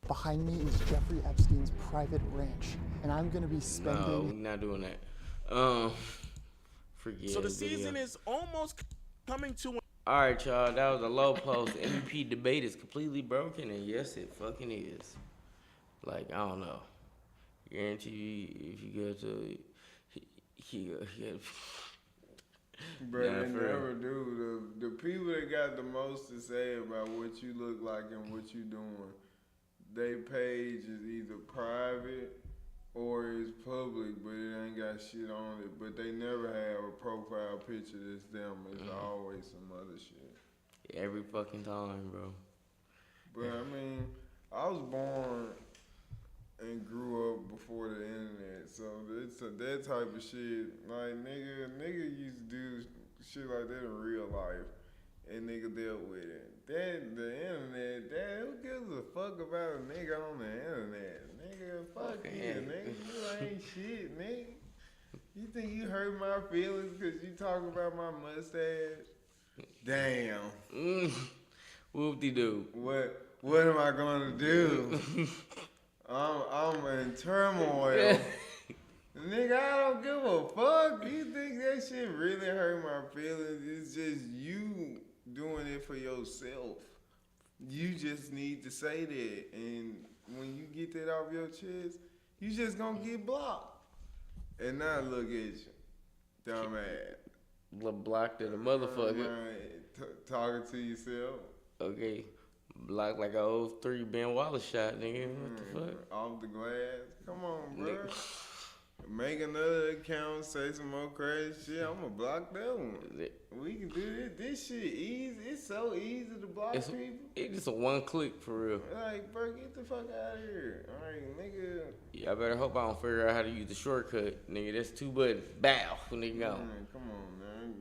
Behind me is Jeffrey Epstein's private ranch, and I'm gonna be spending... No, we're not doing that. Forget. So the season is almost coming to an... All right, y'all. That was a low post. MVP debate is completely broken, and yes, it fucking is. I don't know. Guarantee you, if you go to... Bro, they never do. The people that got the most to say about what you look like and what you doing, they page is either private or it's public, but it ain't got shit on it. But they never have a profile picture that's them. It's always some other shit. Every fucking time, bro. But I mean, I was born and grew up before the internet, so it's that type of shit. Nigga used to do shit like that in real life, and nigga dealt with it. Then the internet, who gives a fuck about a nigga on the internet? Nigga, fuck you, nigga. You ain't shit, nigga. You think you hurt my feelings because you talk about my mustache? Damn. Whoop-de-doo. What am I gonna do? I'm in turmoil. Nigga, I don't give a fuck. You think that shit really hurt my feelings? It's just you doing it for yourself. You just need to say that. And when you get that off your chest, you just gonna get blocked. And now look at you, dumbass. Blocked in a motherfucker. Talking to yourself. Okay. Blocked like a 03 Ben Wallace shot, nigga. What the fuck? Off the glass. Come on, bro. make another account, say some more crazy shit. I'ma block that one. We can do this. This shit easy. It's so easy to block people. It's just a one click for real. Like, bro, get the fuck out of here. All right, nigga. Yeah, I better hope I don't figure out how to use the shortcut, nigga. That's 2 buttons. Bow, nigga go. Man, come on, man.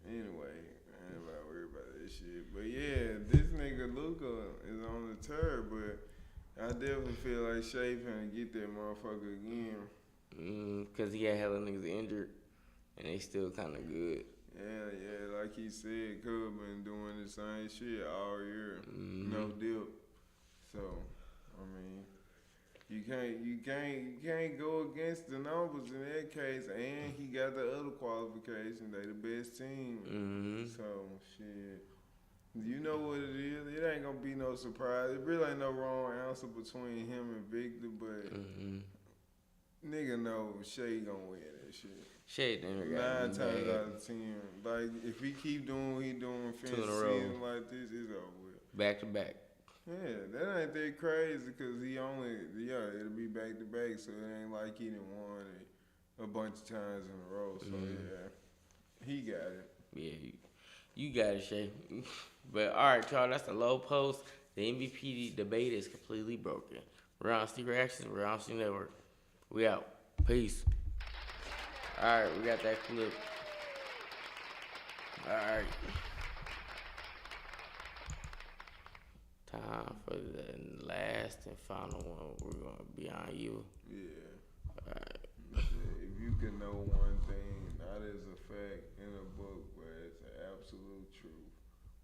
Anyway, I ain't about to worry about this shit. But yeah, this nigga Luka is on the turd, but I definitely feel like Shay finna get that motherfucker again. Cause he had hella niggas injured, and they still kind of good. Yeah, like he said, Cub been doing the same shit all year, no dip. So, I mean, you can't go against the numbers in that case, and he got the other qualification. They the best team. So shit, you know what it is. It ain't gonna be no surprise. It really ain't no wrong answer between him and Victor, but nigga know Shay gonna win that shit. Shay never 9 got times out of 10. Like, if he keep doing what he doing, finish season like this, it's over with. Back to back. Yeah, that ain't that crazy because it'll be back to back, so it ain't like he done won it a bunch of times in a row. So yeah, he got it. Yeah, you got it, Shay. But all right, y'all, that's the low post. The MVP debate is completely broken. We're on Steve Reactions. We're on Steve Network. We out. Peace. All right, we got that clip. All right. Time for the last and final one. We're going to be on you. Yeah. All right. If you could know one thing, not as a fact in a book, but it's an absolute truth,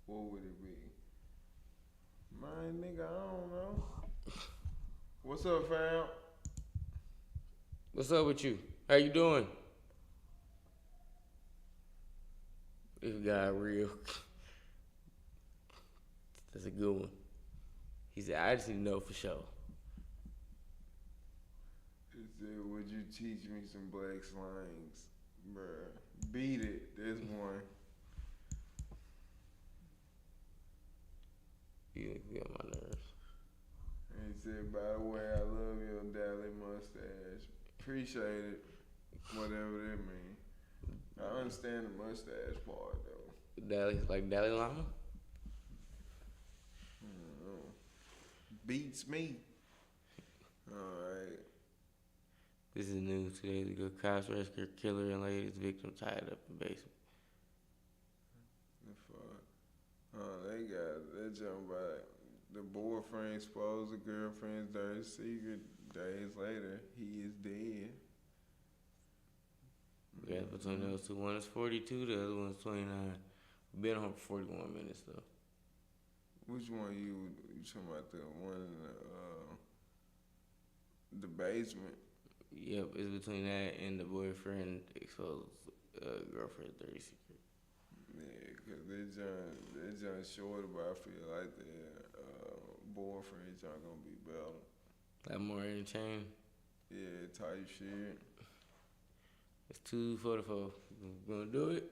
what would it be? Man, nigga, I don't know. What's up, fam? What's up with you? How you doing? This guy real. That's a good one. He said, I just need to know for sure. He said, would you teach me some black slangs? Bruh. Beat it. There's one. You get on my nerves. And he said, by the way, I love your Dally mustache. Appreciate it. Whatever that means. I understand the mustache part, though. Dallas, like Dalai Lama? Beats me. Alright. This is news 2 days ago. Cops rescue killer and lady's victim tied up in basement. The fuck? They got that jump by the boyfriend exposed the girlfriend's dirty secret. Days later, he is dead. Yeah, between those two. One is 42, the other one's 29. Been on for 41 minutes, though. Which one you talking about? The one in the basement? Yep, it's between that and the boyfriend exposed girlfriend dirty secret. Yeah, because they just short about, I feel like the boyfriend y'all gonna be better. Like more in the chain. Yeah, type shit. It's 2:44. Gonna do it?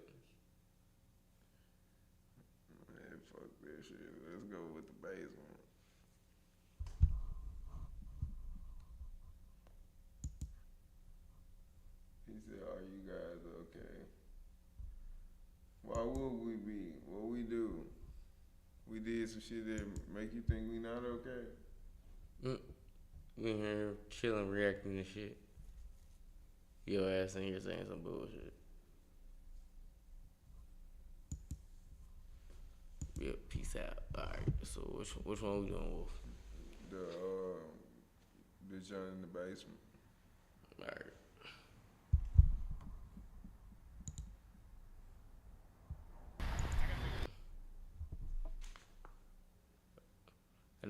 Man, fuck that shit. Let's go with the basement. He said, are you guys okay? Why would we be? What we do? We did some shit that make you think we not okay? We in here chilling, reacting to shit. Your ass in here saying some bullshit. Yep, peace out. Alright, so which one we doing, Wolf? The joint in the basement. Alright.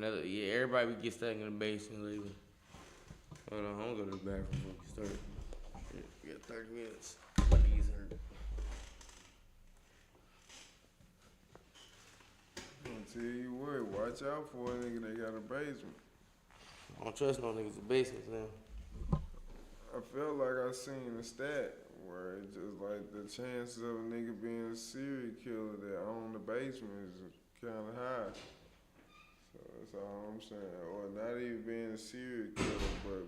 Everybody gets stuck in the basement leaving. Hold on, I'm gonna go to the bathroom before we start. Shit, we got 30 minutes. My knees hurt. I'm gonna tell you what, watch out for a nigga that got a basement. I don't trust no niggas in basements now. I felt like I seen a stat where it's just like the chances of a nigga being a serial killer that own the basement is kinda high. So that's all I'm saying. Or not even being a serial killer, but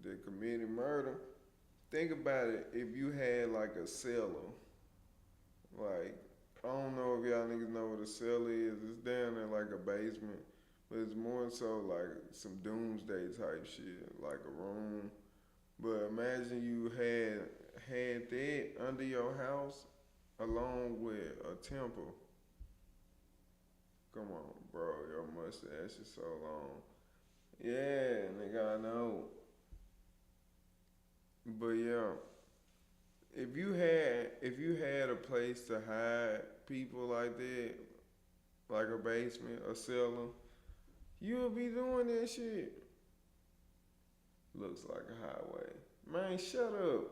that committed murder. think about it. If you had like a cellar, like I don't know if y'all niggas know what a cellar is. It's down in like a basement, but it's more so like some doomsday type shit, like a room. But imagine you had that under your house along with a temple. Come on, bro, your mustache is so long. Yeah, nigga, I know. But yeah, if you had a place to hide people like that, like a basement, a cellar, you would be doing that shit. Looks like a highway. Man, shut up.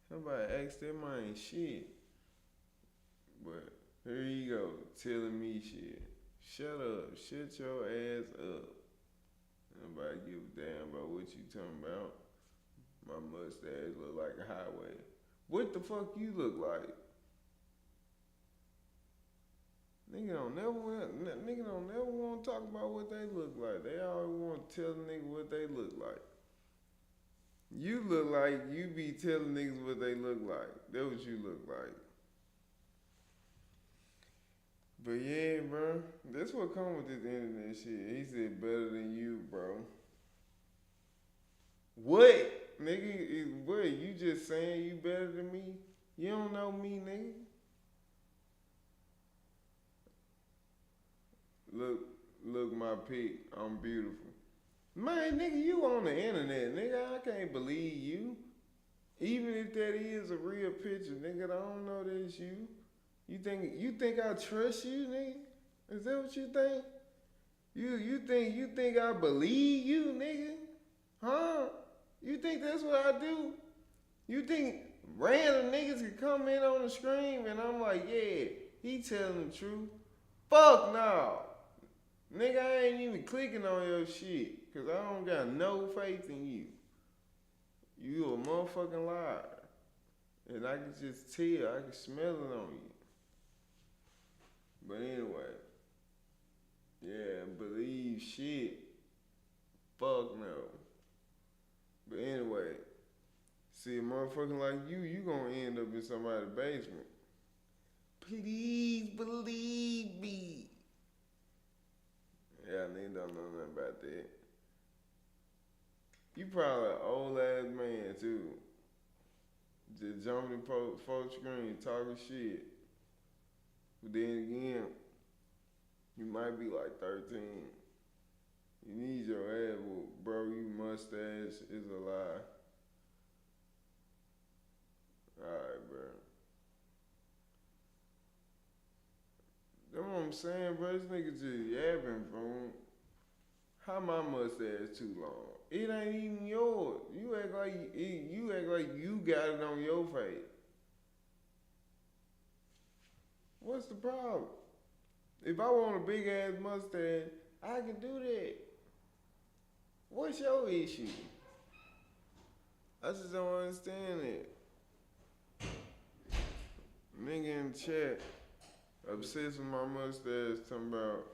Somebody asked that man shit. But here you go, telling me shit. Shut up. Shut your ass up. Nobody give a damn about what you talking about. My mustache look like a highway. What the fuck you look like? Nigga don't never want to talk about what they look like. They always want to tell the nigga what they look like. You look like you be telling niggas what they look like. That's what you look like. But yeah, bro, that's what come with this internet shit. He said better than you, bro. What? Nigga, what? You just saying you better than me? You don't know me, nigga. Look my pic. I'm beautiful. Man, nigga, you on the internet, nigga. I can't believe you. Even if that is a real picture, nigga, I don't know that's you. You think I trust you, nigga? Is that what you think? You think I believe you, nigga? Huh? You think that's what I do? You think random niggas can come in on the screen and I'm like, yeah, he telling the truth? Fuck no. Nigga, I ain't even clicking on your shit, cause I don't got no faith in you. You a motherfucking liar. And I can just tell, I can smell it on you. But anyway, yeah, believe shit. Fuck no. But anyway, see a motherfucker like you gonna end up in somebody's basement. Please believe me. Yeah, nigga don't know nothing about that. You probably an old ass man too. Just jumping in full screen, talking shit. But then again, you might be like 13. You need your ass whooped, bro. You mustache is a lie. Alright, bro. That's what I'm saying, bro. This nigga just yapping, bro. How my mustache too long? It ain't even yours. You act like you got it on your face. What's the problem? If I want a big ass mustache, I can do that. What's your issue? I just don't understand it. Nigga in the chat, obsessed with my mustache, talking about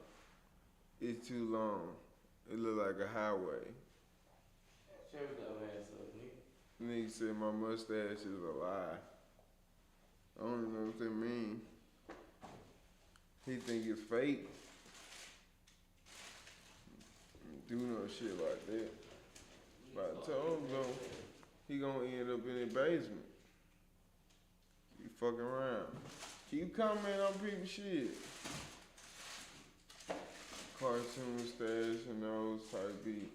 it's too long. It look like a highway. Shut your dumb ass up, nigga. Nigga said my mustache is a lie. I don't even know what that mean. He think it's fake. Do no shit like that. But I told him though, he gonna end up in the basement. You fucking around. Keep commenting on people's shit. Cartoon stash and those type beat.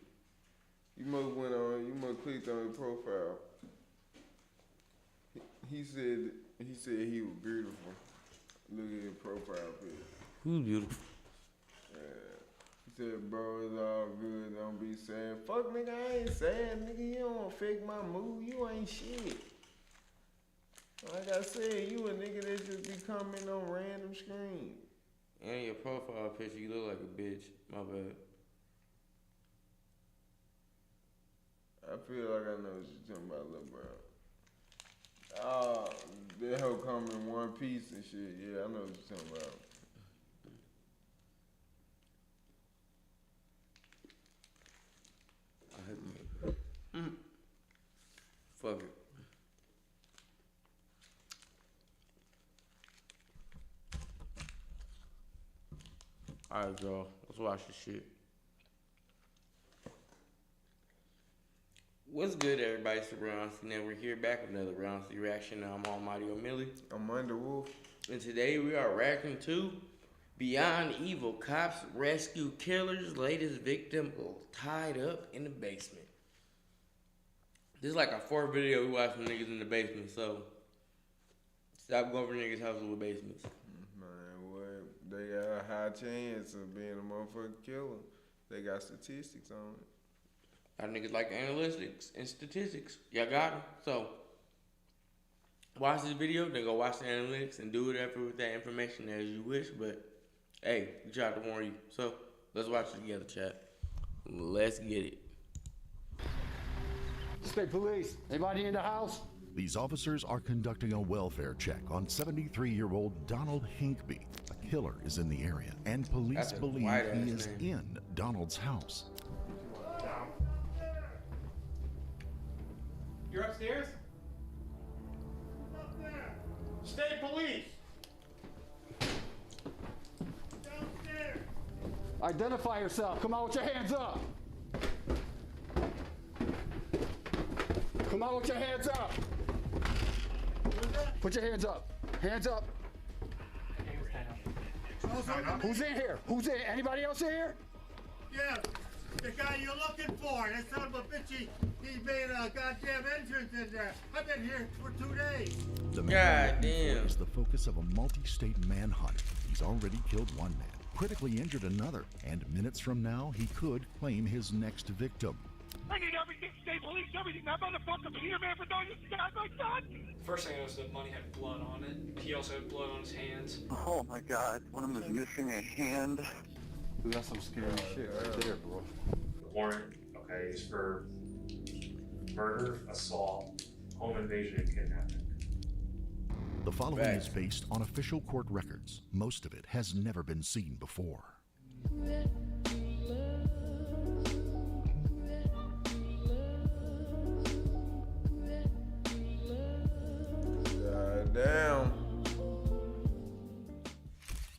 You must clicked on his profile. He said he was beautiful. Look at his profile pic. Who's beautiful? Yeah. He said, bro, it's all good. Don't be sad. Fuck, nigga, I ain't sad, nigga. You don't affect my mood. You ain't shit. Like I said, you a nigga that just be commenting on random screens. And your profile picture, you look like a bitch. My bad. I feel like I know what you're talking about, little bro. That hoe come in one piece and shit. Yeah, I know what you're talking about. Fuck it. Alright, y'all. Let's watch this shit. What's good, everybody? It's the Round C. Now we're here back with another Round C reaction. Now I'm Almighty Omilly. I'm Undawolf. And today we are reacting to Beyond Evil. Cops rescue killer's latest victim tied up in the basement. This is like our fourth video we watched from niggas in the basement, so stop going for niggas' houses with basements. Man, what? They got a high chance of being a motherfucking killer. They got statistics on it. Our niggas like analytics and statistics. Y'all got them. So, watch this video, then go watch the analytics and do whatever with that information as you wish. But, hey, we tried to warn you. So, let's watch it together, chat. Let's get it. State police, anybody in the house? These officers are conducting a welfare check on 73-year-old Donald Hinkby. A killer is in the area, and police believe he is in Donald's house. You're upstairs? Up there. State police! Downstairs. Identify yourself. Come out with your hands up. Come out with your hands up. Put your hands up. Hands up. Who's in here? Who's in? Anybody else in here? Yeah, the guy you're looking for. That son of a bitch, he made a goddamn entrance in there. I've been here for 2 days. The man Goddamn. is the focus of a multi-state manhunt. He's already killed one man, critically injured another, and minutes from now, he could claim his next victim. I need everything, state police, everything. That motherfucker's here, man, for throwing this guy my son. First thing I noticed, the money had blood on it. He also had blood on his hands. Oh my god, one of them is missing a hand. We got some scary shit right there, bro. The warrant, okay, is for murder, assault, home invasion, and kidnapping. The following is based on official court records. Most of it has never been seen before. Damn.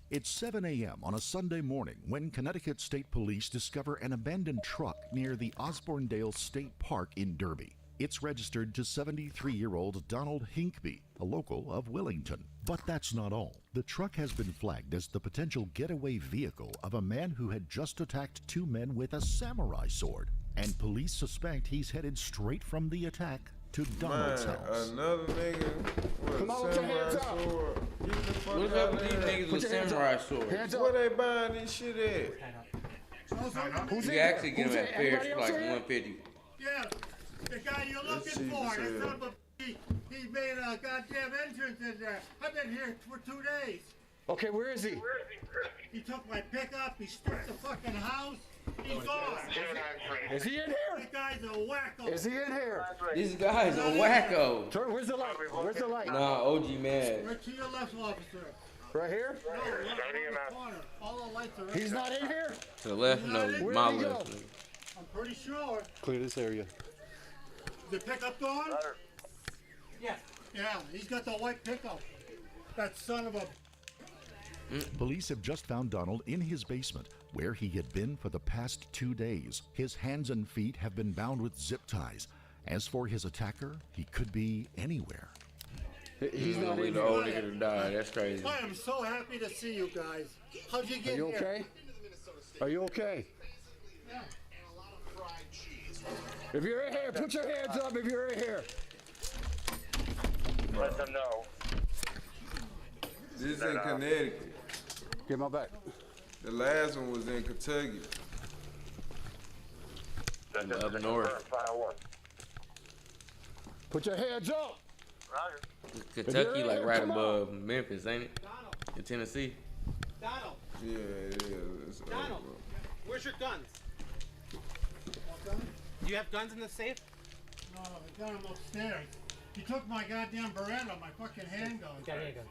It's 7 a.m. on a Sunday morning when Connecticut State Police discover an abandoned truck near the Osborndale State Park in Derby. It's registered to 73-year-old Donald Hinkby, a local of Willington. But that's not all. The truck has been flagged as the potential getaway vehicle of a man who had just attacked two men with a samurai sword. And police suspect he's headed straight from the attack to Donald's house. Another nigga Come on with with a your hands samurai up. sword. Get the fuck What's out up of with these there. niggas with samurai swords? Hands up. Where they buying this shit at? Who's You in actually here? get Who's them in? at fairs Anybody for else like in here? 150. Yeah, the guy you're Let's looking see for. this That here. son of a bitch, he made a goddamn entrance in there. I've been here for 2 days. Okay, where is he? He took my pickup. He stripped the fucking house. He's gone. Is he in here? That guy's a wacko. Is he in here? This guy's a wacko. Turn. Where's the light? Where's the light? Nah, OG mad. Right to your left, officer. Right here? No, left on the corner. All the lights are right. He's not in here? To the left, no, Where my did he left. go? I'm pretty sure. Clear this area. The pickup gone? Yeah. Yeah, he's got the white pickup. That son of a... Police have just found Donald in his basement, where he had been for the past 2 days. His hands and feet have been bound with zip ties. As for his attacker, he could be anywhere. He's Gonna not leave in the here. old nigga to die. That's crazy. I am so happy to see you guys. How'd you Are get you here? okay? Are you okay? Yeah. If you're in here, put your hands up if you're in here. Let them know. This is in Connecticut. Get my back. The last one was in Kentucky. Up north. Put your hands up. Kentucky, like right Come on. above Memphis, ain't it? Donald. In Tennessee. Donald. Yeah, it is. It's Donald. Where's your guns? Do you have guns in the safe? No, I got him upstairs. He took my goddamn Beretta, my fucking handgun. Got handgun.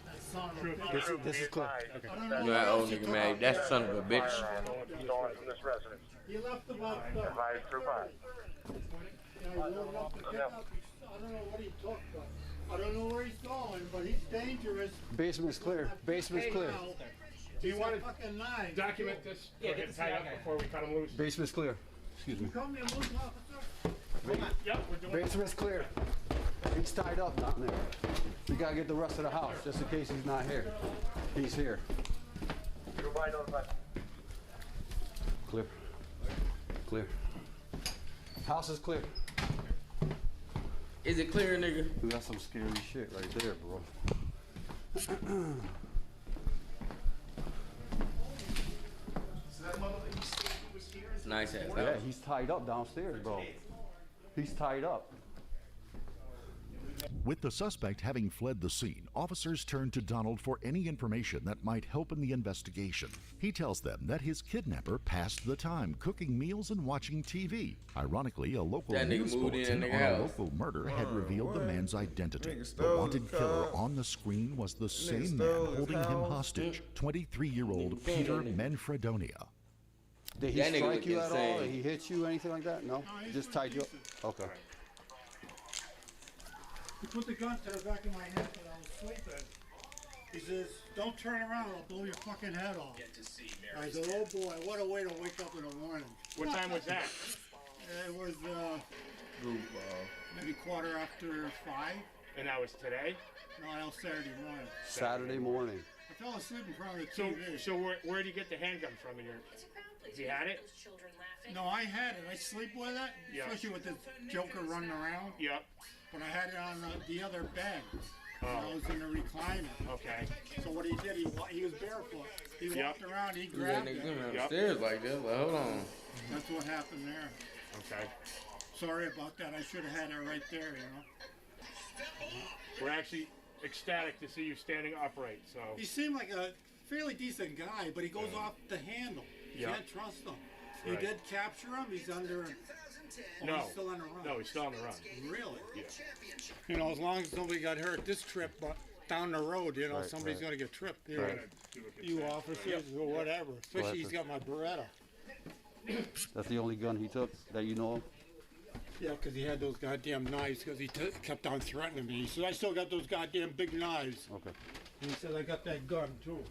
That son of a bitch. This is clear. Okay. I don't know You what that else old he nigga took mad. out That's there. son of a bitch. He left about... Yeah, he loaded up the pickup. I don't know what he took, but I don't know where he's going, but he's dangerous. Basement's clear. Basement's clear. Do you want to fucking knife. document this? Yeah, Go get ahead, the tie it up guy. before we cut him loose. Basement's clear. Excuse me. You call me a loose officer? Yep, we're doing Basement's clear. He's tied up down there. We gotta get the rest of the house, just in case he's not here. He's here. Clear. Clear. House is clear. Is it clear, nigga? We got some scary shit right there, bro. Nice ass. Yeah, he's tied up downstairs, bro. He's tied up. With the suspect having fled the scene, officers turn to Donald for any information that might help in the investigation. He tells them that his kidnapper passed the time cooking meals and watching TV. Ironically, a local That nigga news moved in bulletin the on a house. local murder had revealed the man's identity. Nigga The stole wanted his killer car. on the screen was the same stole man his holding him house. hostage, 23-year-old Nigga Peter banging. Manfredonia. Did he That nigga strike look you at all? insane. Did he hit you, anything like that? No? he Just was tied you up? Okay. He put the gun to the back of my head when I was sleeping. He says, don't turn around, I'll blow your fucking head off. I said, oh boy, what a way to wake up in the morning. What time was that? It was maybe 5:15. And that was today? No, that was Saturday morning. Saturday morning. I fell asleep in front of the So, TV. so where did you get the handgun from? In your, you had it? No, I had it. I sleep with it, Yeah. especially with this joker running around. Yep. But I had it on the other bed. Oh. I was in the recliner. Okay. So what he did, he was barefoot. He Yep. walked around, he That grabbed nigga it. coming upstairs like that. Like, hold on. That's what happened there. Okay. Sorry about that. I should have had it right there, you know. We're actually ecstatic to see you standing upright. So. He seemed like a fairly decent guy, but he goes off the handle. You Yeah. can't trust him. You Right. did capture him? He's under... Oh, No. he's still on the run. No, he's still on the run. Really? Yeah. You know, as long as nobody got hurt this trip, but down the road, you know, Right, somebody's right. going to get tripped. You, Right. know, you officers or whatever. Especially he's got my Beretta. That's the only gun he took that you know of? Yeah, because he had those goddamn knives because he kept on threatening me. He said, I still got those goddamn big knives. Okay. And he said, I got that gun too.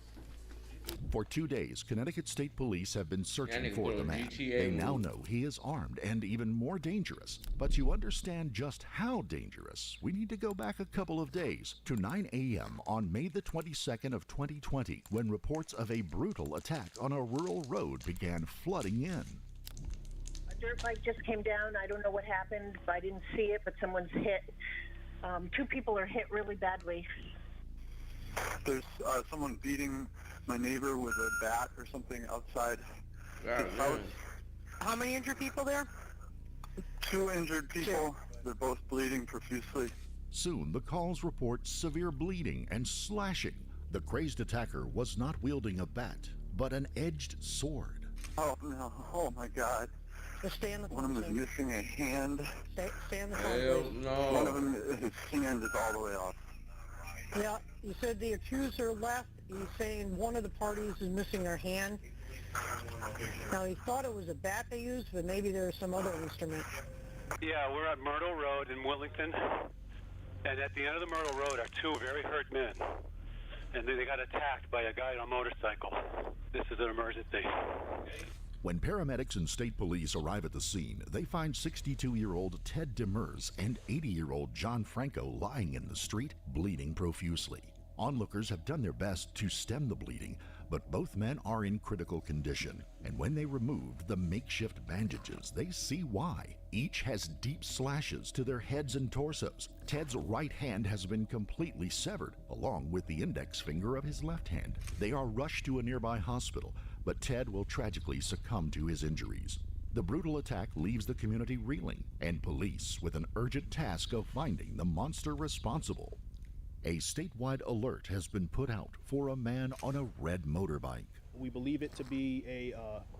For 2 days, Connecticut State Police have been searching nigga for the doing man. GTA They now moves. know he is armed and even more dangerous. But to understand just how dangerous, we need to go back a couple of days to 9 a.m. on May the 22nd of 2020, when reports of a brutal attack on a rural road began flooding in. A dirt bike just came down. I don't know what happened. I didn't see it, but someone's hit. 2 people are hit really badly. There's someone beating my neighbor with a bat or something outside his house. How many injured people there? 2 injured people. They're both bleeding profusely. Soon, the calls report severe bleeding and slashing. The crazed attacker was not wielding a bat, but an edged sword. Oh no! Oh my God! Just stay on the One of them is missing a hand. Stay on the Hell phone, One of no. them, his hand is all the way off. please. Yeah, you said the accuser left. He's saying one of the parties is missing their hand. Now, he thought it was a bat they used, but maybe there was some other instrument. Yeah, we're at Myrtle Road in Wellington, and at the end of the Myrtle Road are 2 very hurt men, and they got attacked by a guy on a motorcycle. This is an emergency. When paramedics and state police arrive at the scene, they find 62-year-old Ted Demers and 80-year-old John Franco lying in the street, bleeding profusely. Onlookers have done their best to stem the bleeding, but both men are in critical condition. And when they removed the makeshift bandages, they see why. Each has deep slashes to their heads and torsos. Ted's right hand has been completely severed, along with the index finger of his left hand. They are rushed to a nearby hospital, but Ted will tragically succumb to his injuries. The brutal attack leaves the community reeling, and police with an urgent task of finding the monster responsible. A statewide alert has been put out for a man on a red motorbike. We believe it to be a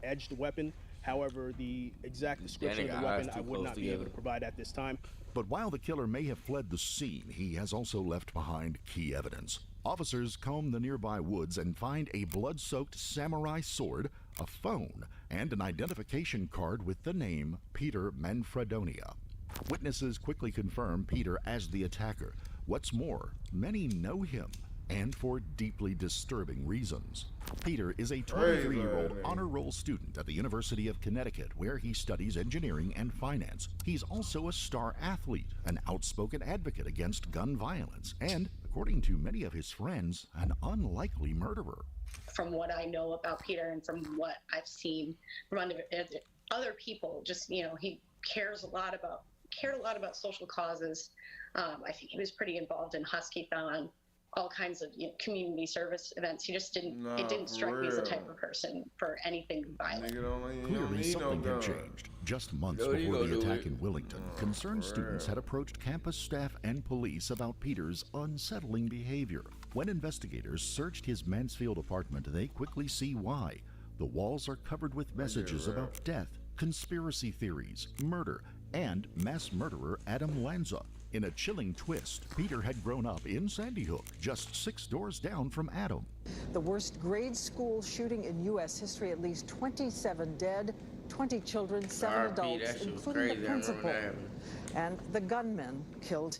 edged weapon. However, the exact description of the weapon I would not be able to provide at this time. But while the killer may have fled the scene, he has also left behind key evidence. Officers comb the nearby woods and find a blood-soaked samurai sword, a phone, and an identification card with the name Peter Manfredonia. Witnesses quickly confirm Peter as the attacker. What's more, many know him. and for deeply disturbing reasons. Peter is a 23-year-old honor roll student at the University of Connecticut, where he studies engineering and finance. He's also a star athlete, an outspoken advocate against gun violence, and, according to many of his friends, an unlikely murderer. From what I know about Peter and from what I've seen from other people, just, you know, he cared a lot about social causes. I think he was pretty involved in Husky-thon, all kinds of, you know, community service events. He just didn't strike me as the type of person for anything violent. Clearly something had changed. Just months before the attack in Willington, concerned students had approached campus staff and police about Peter's unsettling behavior. When investigators searched his Mansfield apartment, they quickly see why. The walls are covered with messages about death, conspiracy theories, murder, and mass murderer Adam Lanza. In a chilling twist, Peter had grown up in Sandy Hook, just 6 doors down from Adam. The worst grade school shooting in U.S. history, at least 27 dead, 20 children, 7 adults, including the principal, and the gunmen killed.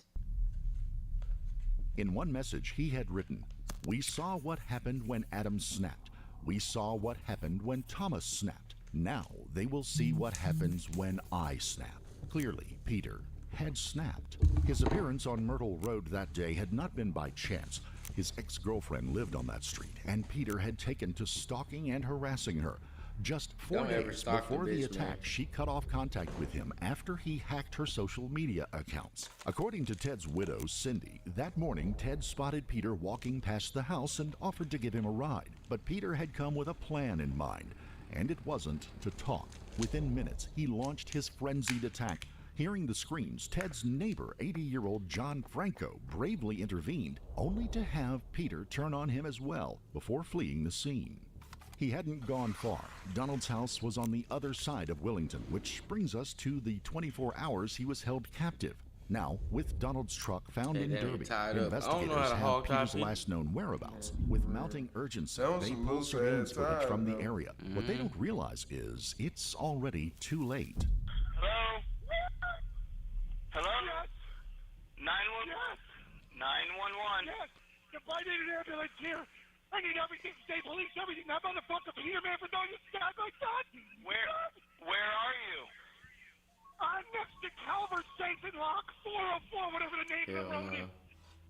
In one message he had written, "We saw what happened when Adam snapped. We saw what happened when Thomas snapped. Now they will see what happens when I snap." Clearly, Peter had snapped. His appearance on Myrtle Road that day had not been by chance. His ex-girlfriend lived on that street, and Peter had taken to stalking and harassing her. Just 4 days before the attack, she cut off contact with him after he hacked her social media accounts. According to Ted's widow, Cindy, that morning Ted spotted Peter walking past the house and offered to give him a ride. But Peter had come with a plan in mind, and it wasn't to talk. Within minutes, he launched his frenzied attack. Hearing the screams, Ted's neighbor, 80-year-old John Franco, bravely intervened, only to have Peter turn on him as well before fleeing the scene. He hadn't gone far. Donald's house was on the other side of Willington, which brings us to the 24 hours he was held captive. Now, with Donald's truck found in Derby, investigators have Peter's last known whereabouts. With mounting urgency, they pull surveillance footage from the area. What they don't realize is it's already too late. Hello? Hello? Yes. 911. 911. Yes. If I need an ambulance here, I need everything, state police, everything. That motherfucker Peter man for throwing his stab like that. Where are you? I'm next to Calvert Saints and Lock 404, whatever the name of the road is.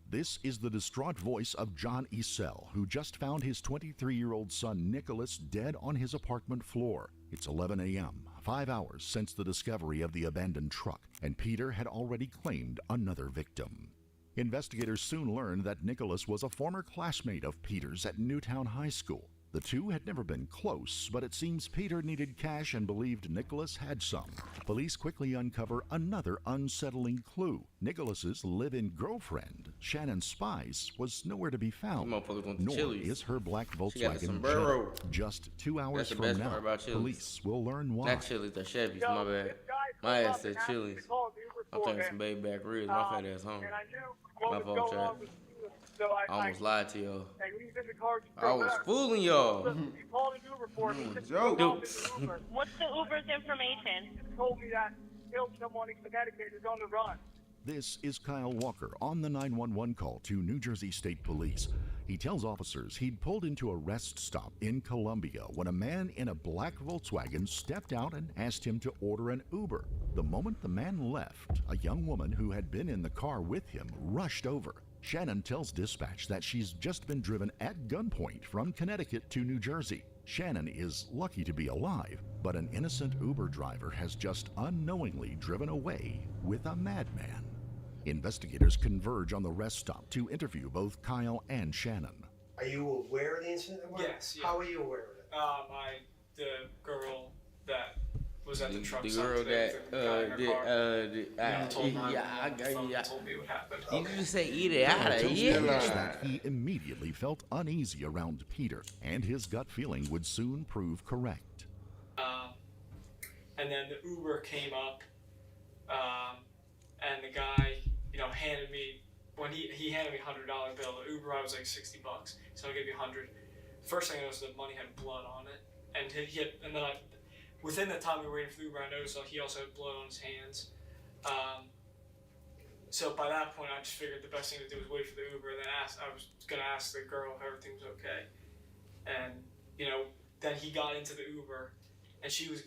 This is the distraught voice of John Esel, who just found his 23-year-old son Nicholas dead on his apartment floor. It's 11 a.m., 5 hours since the discovery of the abandoned truck, and Peter had already claimed another victim. Investigators soon learned that Nicholas was a former classmate of Peter's at Newtown High School. The two had never been close, but it seems Peter needed cash and believed Nicholas had some. Police quickly uncover another unsettling clue. Nicholas's live-in girlfriend, Shannon Spice, was nowhere to be found, nor is her black Volkswagen Jetta. Just 2 hours from now, police will learn why. Not Chili's, they're Chevys, my bad. My ass said Chili's. I'm taking some baby back ribs, my fat ass home. My fault, Chad. I almost lied to y'all. I was fooling y'all. Joke. What's the Uber's information? He told me that killed someone in Connecticut is on the run. This is Kyle Walker on the 911 call to New Jersey State Police. He tells officers he'd pulled into a rest stop in Columbia when a man in a black Volkswagen stepped out and asked him to order an Uber. The moment the man left, a young woman who had been in the car with him rushed over. Shannon tells dispatch that she's just been driven at gunpoint from Connecticut to New Jersey. Shannon is lucky to be alive, but an innocent Uber driver has just unknowingly driven away with a madman. Investigators converge on the rest stop to interview both Kyle and Shannon. Are you aware of the incident? Yes. Yeah. How are you aware of it? The girl that was at the truck the stop girl today, that told me what happened. You just say eat it out of Tells here. police that he immediately felt uneasy around Peter, and his gut feeling would soon prove correct. And then the Uber came up, and the guy, handed me, when he handed me $100 bill, the Uber ride was like $60, so I'll give you 100. First thing I noticed, the money had blood on it, and then within the time we were waiting for the Uber, I noticed he also had blood on his hands. So by that point, I just figured the best thing to do was wait for the Uber, and then I was gonna ask the girl if everything was okay. And then he got into the Uber, and she was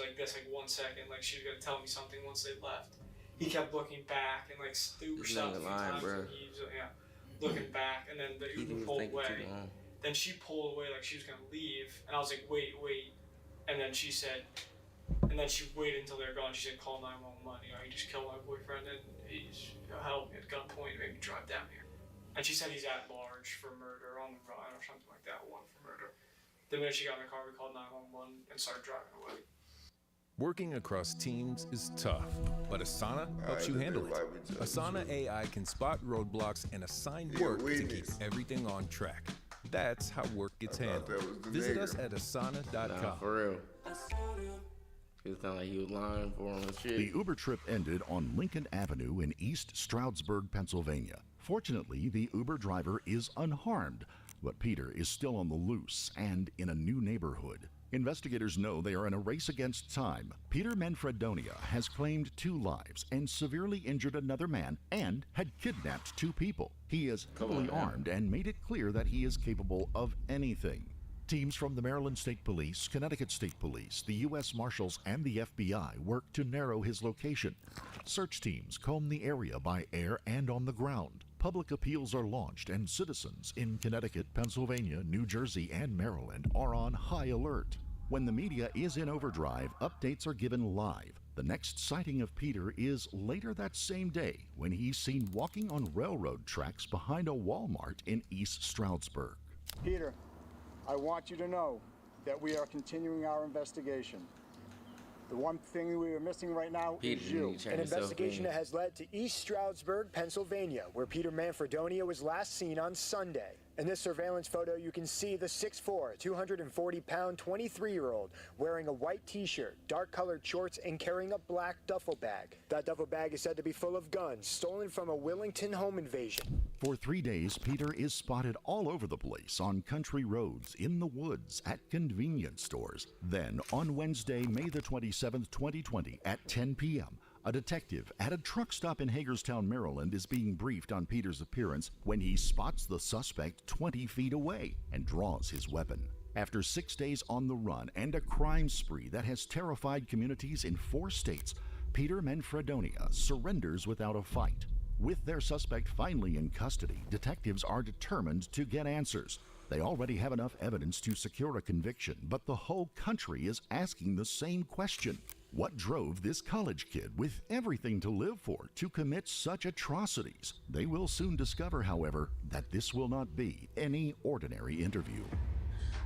like this, like 1 second, like she was gonna tell me something once they left. He kept looking back, and like the Uber stopped a few times, and he was looking back, and then the Uber pulled away. Then she pulled away like she was gonna leave, and I was like, wait, and then she said, and then she waited until they were gone. She said, call 911. He just killed my boyfriend, and he's held me at gunpoint and made me drive down here. And she said he's at large for murder on the run or something like that, one for murder. The minute she got in the car, we called 911 and started driving away. Working across teams is tough, but Asana helps you handle it. Asana AI can spot roadblocks and assign work to keep everything on track. That's how work gets handled. Visit us at asana.com. Nah, for real. It sounded like he was lying for him and shit. The Uber trip ended on Lincoln Avenue in East Stroudsburg, Pennsylvania. Fortunately, the Uber driver is unharmed, but Peter is still on the loose and in a new neighborhood. Investigators know they are in a race against time. Peter Manfredonia has claimed 2 lives and severely injured another man and had kidnapped 2 people. He is heavily armed and made it clear that he is capable of anything. Teams from the Maryland State Police, Connecticut State Police, the U.S. Marshals, and the FBI work to narrow his location. Search teams comb the area by air and on the ground. Public appeals are launched, and citizens in Connecticut, Pennsylvania, New Jersey, and Maryland are on high alert. When the media is in overdrive, updates are given live. The next sighting of Peter is later that same day when he's seen walking on railroad tracks behind a Walmart in East Stroudsburg. Peter, I want you to know that we are continuing our investigation. The one thing we are missing right now is you. An investigation that has led to East Stroudsburg, Pennsylvania, where Peter Manfredonia was last seen on Sunday. In this surveillance photo, you can see the 6'4", 240-pound 23-year-old wearing a white t-shirt, dark-colored shorts, and carrying a black duffel bag. That duffel bag is said to be full of guns, stolen from a Willington home invasion. For 3 days, Peter is spotted all over the place on country roads, in the woods, at convenience stores. Then, on Wednesday, May the 27th, 2020, at 10 p.m., a detective at a truck stop in Hagerstown, Maryland, is being briefed on Peter's appearance when he spots the suspect 20 feet away and draws his weapon. After 6 days on the run and a crime spree that has terrified communities in 4 states, Peter Manfredonia surrenders without a fight. With their suspect finally in custody, detectives are determined to get answers. They already have enough evidence to secure a conviction, but the whole country is asking the same question. What drove this college kid with everything to live for to commit such atrocities? They will soon discover, however, that this will not be any ordinary interview.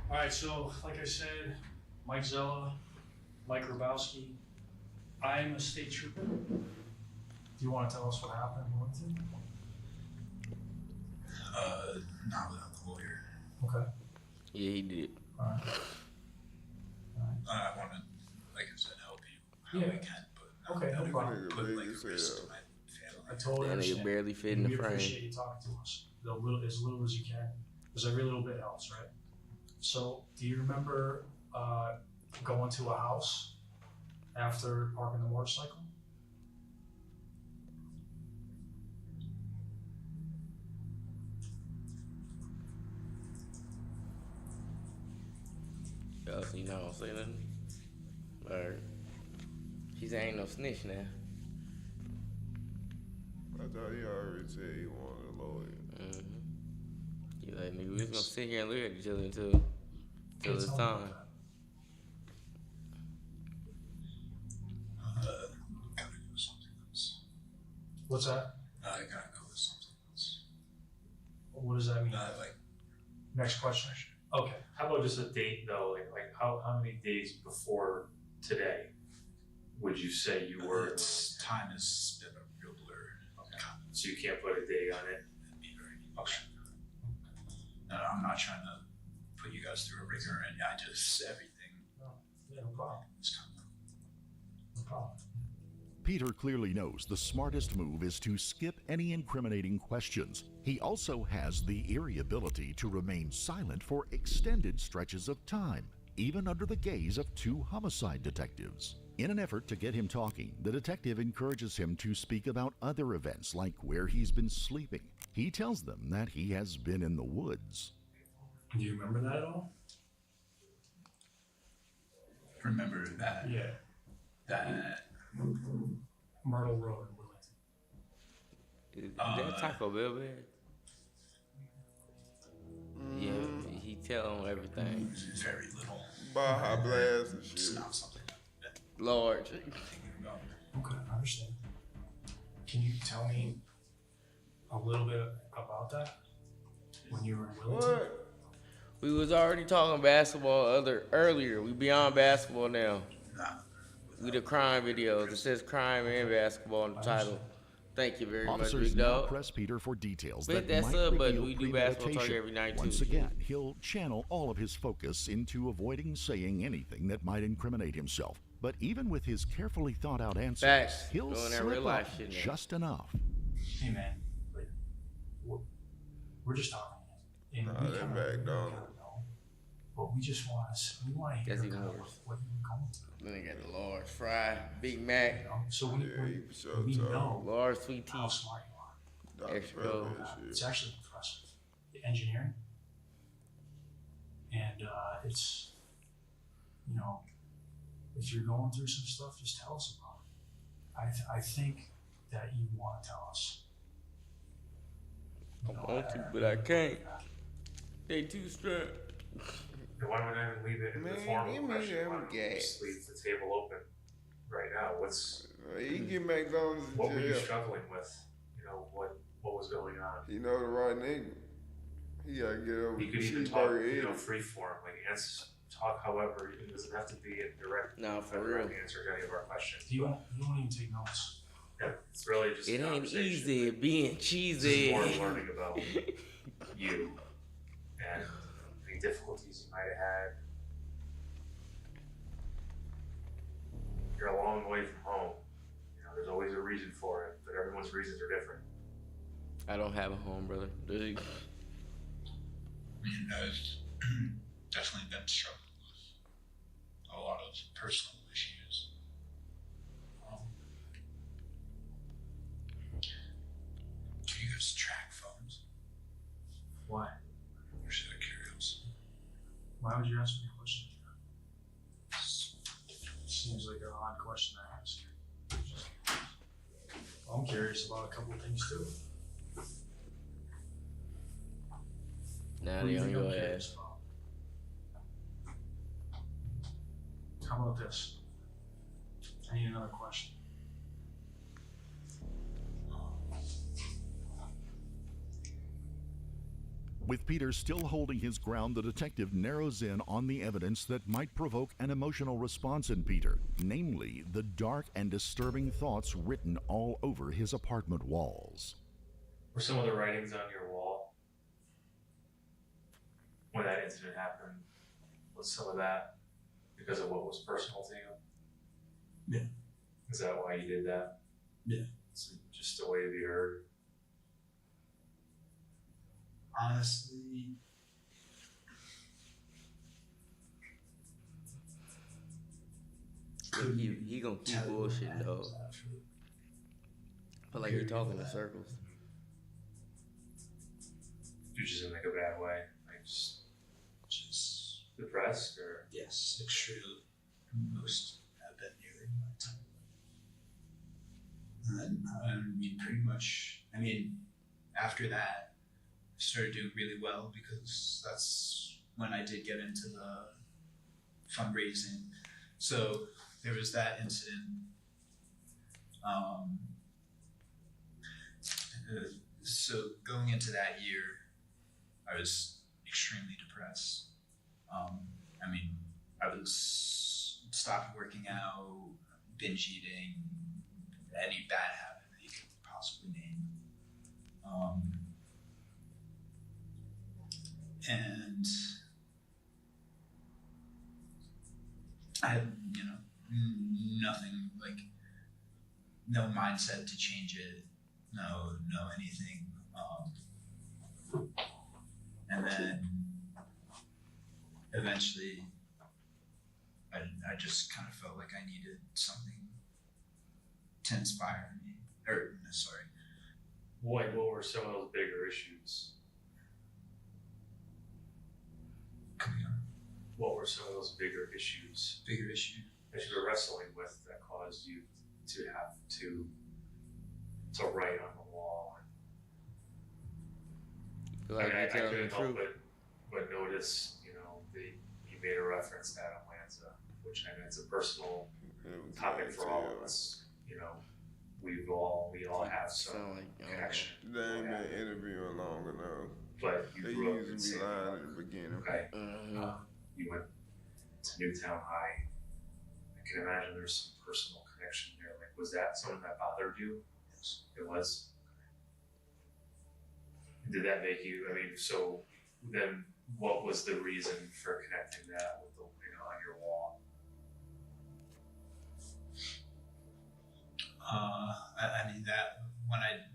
All right, so like I said, Mike Zella, Mike Grabowski, I'm a state trooper. Do you want to tell us what happened in Willington? Not without the lawyer. Okay. Yeah, he did. All right. I want to, like I said, help you how I can, but okay, no problem. Put like a risk to my family. I totally understand. Nigga barely fit in the we frame. appreciate you talking to us as little as you can, because every little bit helps, right? So, do you remember going to a house after parking the motorcycle? So you not gonna say nothing? Or he said ain't no snitch now. I thought he already said he wanted a lawyer. You like, nigga, we just gonna sit here and look at each other until it's time. Gotta go with something else. What's that? I gotta go with something else. What does that mean? Like, next question. Okay. How about just a date though? Like how many days before today would you say you were? Time has been a real blur. Okay. So you can't put a date on it? It'd be very okay. No, I'm not trying to put you guys through a rigor, and I just everything. No, yeah, no problem. No problem. Peter clearly knows the smartest move is to skip any incriminating questions. He also has the eerie ability to remain silent for extended stretches of time. even under the gaze of two homicide detectives. In an effort to get him talking, the detective encourages him to speak about other events, like where he's been sleeping. He tells them that he has been in the woods. Do you remember that at all? Remember that? Yeah. That Myrtle Road in Willington. Is that Taco Bell bad? Yeah, he tell him everything. Very little. Baja Blast and shit. It's not something Large. Okay, I understand. Can you tell me a little bit about that? When you were in Willington? What? We was already talking basketball earlier. We beyond basketball now. We the crime videos. It says crime and basketball in the title. Thank you very much, Officers big now dog. press Peter for details Hit that that might sub button. reveal We do basketball talk premeditation. every night too. Once again, he'll channel all of his focus into avoiding saying anything that might incriminate himself. But even with his carefully thought out answers, Facts. he'll Doing that slip real up life shit now. just enough. Hey man, we're just talking. And Nah, we that kinda back down. know, but we just want to hear That's even kind of worse. what you're going through. Then they got the large fry, Big Mac, So we know large sweet tea. how smart you are. Extra. It's actually impressive. The engineering, and it's, you know, if you're going through some stuff, just tell us about it. I think that you want to tell us. I want to, but I can't. They too strapped. And why would I even leave it in the formal question? Why don't you just leave the table open right now? He get McDonald's in what were you jail. struggling with? You know, what was going on? He know the right nigga. He gotta get over You could even talk, cheeseburger free form, like talk however, it doesn't have to be a direct answer to any of our questions. You won't even take notes. Yeah, it's really just It ain't conversation. easy being This cheesy. is more learning about you and any difficulties you might have had. You're a long way from home. You know, there's always a reason for it, but everyone's reasons are different. I don't have a home, brother. I mean, I've definitely been struggling with a lot of personal issues. Do you guys track phones? Why? I'm just out of curiosity. Why would you ask me a question? Seems like an odd question to ask. I'm curious about a couple of things too. Now What do they you on think I'm your curious ass. about? How about this? I need another question. With Peter still holding his ground, the detective narrows in on the evidence that might provoke an emotional response in Peter, namely the dark and disturbing thoughts written all over his apartment walls. Were some of the writings on your wall when that incident happened? Was some of that because of what was personal to you? Yeah. Is that why you did that? Yeah. It's just a way to be heard. Honestly, He gonna keep bullshitting though. Feel like he talking in circles. You're just in like a bad way, like just depressed, or yes, extremely. Most have been nearly my time. And I mean, pretty much. I mean, after that, I started doing really well because that's when I did get into the fundraising. So there was that incident. So going into that year, I was extremely depressed. I mean, I was stopped working out, binge eating, any bad habit that you could possibly name. And I had, nothing, like, no mindset to change it, no anything. And then eventually I just kind of felt like I needed something to inspire me. Or, sorry. What were some of those bigger issues? What were some of those bigger issues? Bigger issue that you were wrestling with that caused you to have to write on the wall? Like I couldn't help but notice, you made a reference to Adam Lanza, which I know it's a personal topic for all of us. We all have some connection. They ain't been interviewing long enough. But you they grew up usually be lying at the beginning. Okay. You went to Newtown High. I can imagine there's some personal connection there. Like, was that something that bothered you? Yes. It was? Did that make you, so then what was the reason for connecting that with the, on your wall? That when I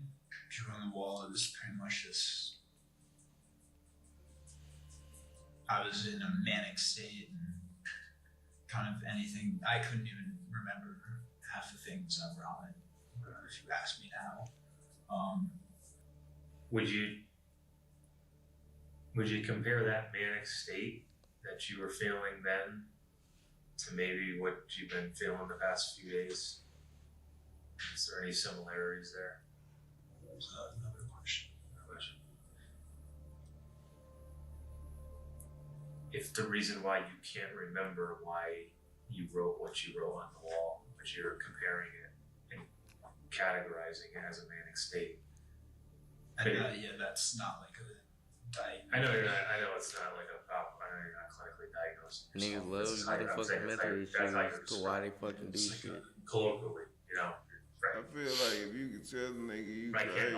drew on the wall, it was pretty much just, I was in a manic state and kind of anything, I couldn't even remember half the things that were on it, if you ask me now. Would you compare that manic state that you were feeling then to maybe what you've been feeling the past few days? Is there any similarities there? Another question. If the reason why you can't remember why you wrote what you wrote on the wall, but you're comparing it and categorizing it as a manic state. That's not like a diagnosis. I know it's not like a problem. I know you're not clinically diagnosed. Niggas love motherfucking mental issues to why they fucking do shit. Colloquially, I feel like if you could tell the nigga you crazy,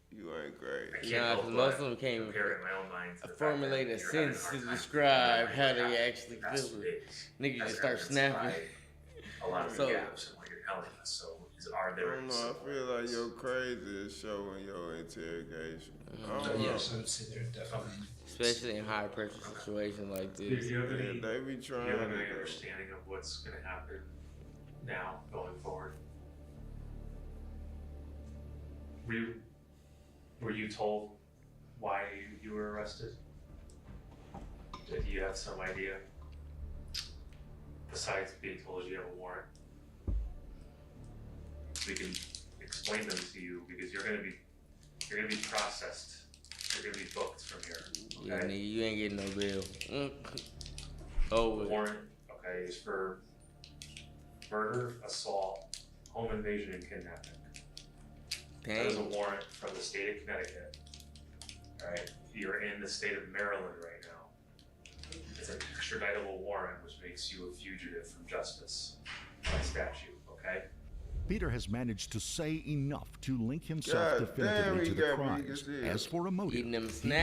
you ain't crazy. Nah, because most of them can't formulate a sentence to describe how they actually feel it. Niggas just start snapping. A lot of gaps in what you're telling us. So, are there? I don't know. I feel like your crazy is showing your interrogation. Yes, I would say they're definitely. Especially in high pressure situations like this. They be trying. Do you have any understanding of what's going to happen now going forward? Were you told why you were arrested? Did you have some idea? Besides being told you have a warrant, we can explain them to you because you're gonna be processed. You're gonna be booked from here. Okay? Yeah, nigga, you ain't getting no bail. The warrant, okay, is for murder, assault, home invasion, and kidnapping. Dang. That is a warrant from the state of Connecticut. Alright, you're in the state of Maryland right now. It's an extraditable warrant, which makes you a fugitive from justice by statute, okay? Peter has managed to say enough to link himself definitively to the crimes. As for a motive, he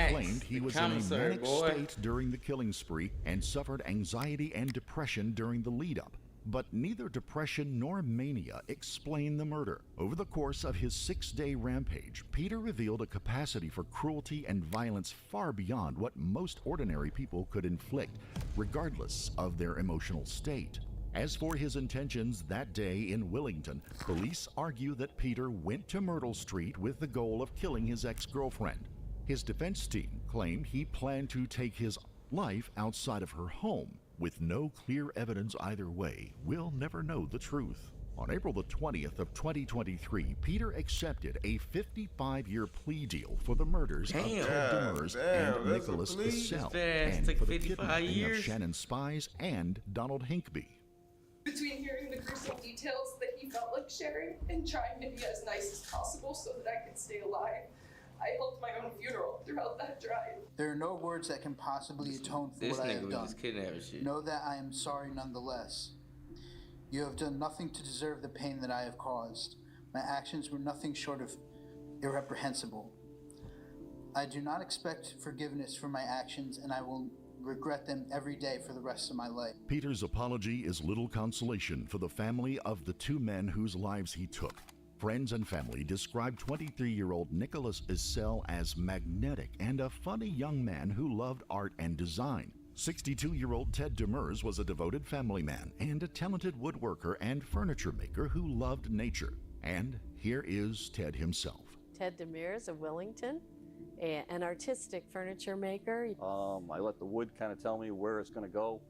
claimed he was in a manic state during the killing spree and suffered anxiety and depression during the lead-up. But neither depression nor mania explain the murder. Over the course of his 6-day rampage, Peter revealed a capacity for cruelty and violence far beyond what most ordinary people could inflict, regardless of their emotional state. As for his intentions that day in Willington, police argue that Peter went to Myrtle Street with the goal of killing his ex-girlfriend. His defense team claimed he planned to take his life outside of her home. With no clear evidence either way, we'll never know the truth. On April the 20th of 2023, Peter accepted a 55-year plea deal for the murders of Ted Demers and Nicholas Issel, and for the kidnapping of Shannon Spies and Donald Hinkby. Between hearing the gruesome details that he felt like sharing and trying to be as nice as possible so that I could stay alive, I held my own funeral throughout that drive. There are no words that can possibly atone for what I have done. Know that I am sorry nonetheless. You have done nothing to deserve the pain that I have caused. My actions were nothing short of irreprehensible. I do not expect forgiveness for my actions, and I will regret them every day for the rest of my life. Peter's apology is little consolation for the family of the two men whose lives he took. Friends and family described 23-year-old Nicholas Issel as magnetic and a funny young man who loved art and design. 62-year-old Ted Demers was a devoted family man and a talented woodworker and furniture maker who loved nature. And here is Ted himself. Ted Demers of Wellington, an artistic furniture maker. I let the wood kind of tell me where it's going to go.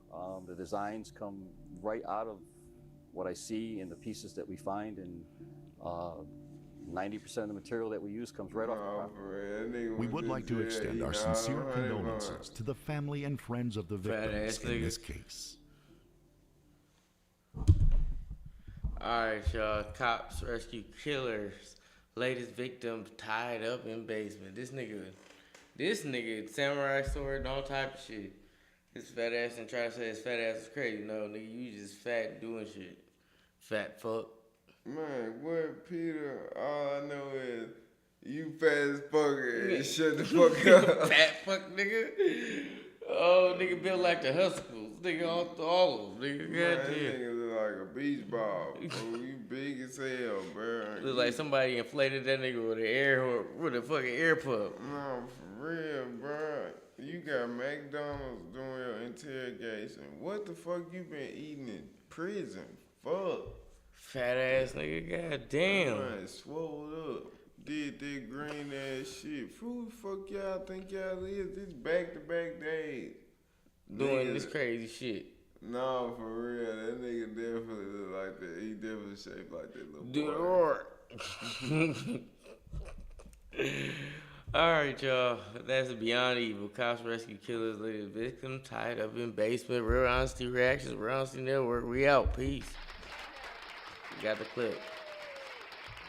The designs come right out of what I see in the pieces that we find, and 90% of the material that we use comes right off the property. We would like to extend our sincere condolences to the family and friends of the victims in this case. Alright, y'all. Cops rescue killers. Latest victim tied up in basement. This nigga, samurai sword and all type of shit. His fat ass and try to say his fat ass is crazy. No, nigga, you just fat doing shit. Fat fuck. Man, what, Peter? All I know is you fat as fuck and shut the fuck up. Fat fuck, nigga. Oh, nigga built like the Huskers. Nigga, all of them. Nigga, man, that nigga look like a beach ball. Bro, you big as hell, bro. Look like somebody inflated that nigga with a fucking air pump. No, for real, bro. You got McDonald's doing your interrogation. What the fuck you been eating in prison? Fuck. Fat ass nigga, goddamn. Man, swole up. Did that green ass shit. Who the fuck y'all think y'all is? This back-to-back days. Doing this crazy shit. No, for real. That nigga definitely look like that. He definitely shaped like that little boy. Alright, y'all. That's Beyond Evil. Cops rescue killers, latest victim tied up in basement. Real Honesty Reactions. Real Honesty Network. We out. Peace. Got the clip.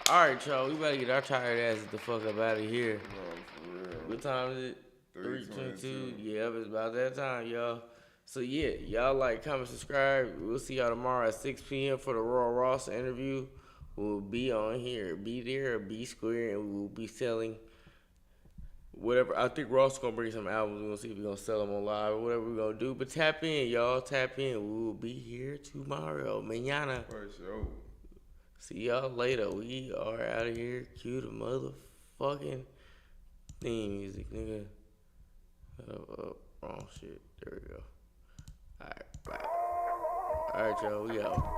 Alright, y'all. We better get our tired asses the fuck up out of here. No, for real. What time is it? 3:22. Yeah, it's about that time, y'all. So, yeah, y'all like, comment, subscribe. We'll see y'all tomorrow at 6 p.m. for the Royal Ross interview. We'll be on here. Be there or be square, and we will be selling whatever. I think Ross is going to bring some albums. We're going to see if we're going to sell them on live or whatever we're going to do. But tap in, y'all. Tap in. We will be here tomorrow. Mañana. For sure. See y'all later. We are out of here. Cue the motherfucking theme music, nigga. Wrong shit. There we go. Alright, bye. Alright, y'all. We out.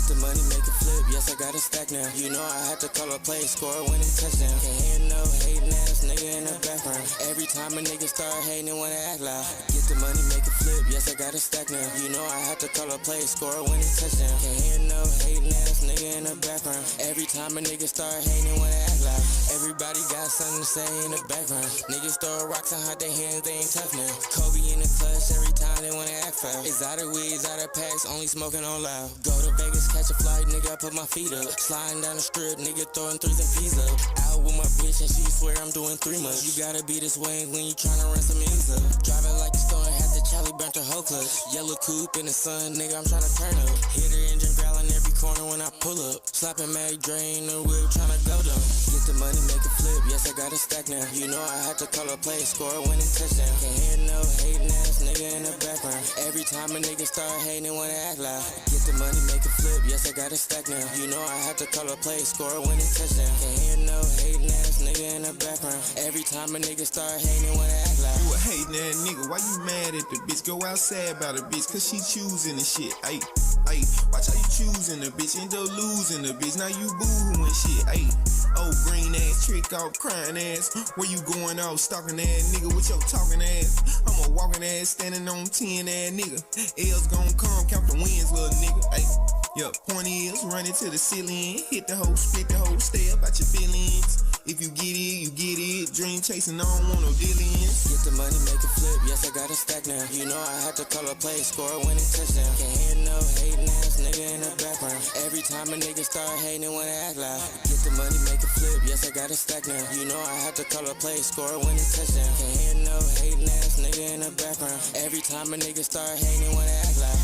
The money make it flip, yes I got a stack now. You know I had to call a play, score a winning touchdown. Can't hear no hating ass nigga in the background. Every time a nigga start hating, they wanna act loud. Get the money, make it flip, yes I got a stack now. You know I had to call a play, score a winning touchdown. Can't hear no hating ass nigga in the background. Every time a nigga start hating, they wanna act loud. Everybody got something to say in the background. Niggas throw rocks and hide their hands, they ain't tough now. Kobe in the clutch, every time they wanna act foul. Exotic weeds, out of packs, only smoking on loud. Go to Vegas, catch a flight, nigga, I put my feet up. Sliding down the strip, nigga, throwing threes and P's up. Out with my bitch and she swear I'm doing 3 months. You gotta be this way when you tryna run some ends up. Driving like a storm, had the Charlie burnt her whole clutch. Yellow coupe in the sun, nigga, I'm tryna turn up. Hit her engine growling every corner when I pull up. Slapping Mag drain the whip, tryna go down. Get the money, make it flip, yes I got a stack now. You know I had to call a play, score a winning touchdown. Can't hear no hating ass nigga in the background. Every time a nigga start hating, they wanna act loud. Get the money, make it flip, yes I got a stack now. You know I had to call a play, score a winning touchdown. Can't hear no hating ass nigga in the background. Every time a nigga start hating, they wanna act loud. You a hating ass nigga, why you mad at the bitch? Go outside about the bitch, cause she choosing the shit. Ayy, watch how you choosing the bitch, end up losing the bitch. Now you boo-hooing shit, ayy. Oh, green ass, trick off, crying ass. Where you going off, stalking ass nigga with your talking ass? I'm a walking ass, standing on 10 ass nigga. L's gon' come, count the wins, little nigga, ayy. Yup, point is, running to the ceiling. Hit the hoe, split the hoe, stay up at your feelings. If you get it, you get it. Dream chasing, I don't want no dealings. Get the money, make it flip, yes I got a stack now. You know I had to call a play, score a winning touchdown. Can't hear no hating ass nigga in the background. Every time a nigga start hating, they wanna act loud. Get the money, make it flip, yes I got a stack now. You know I had to call a play, score a winning touchdown. Can't hear no hating ass nigga in the background. Every time a nigga start hating, they wanna act loud.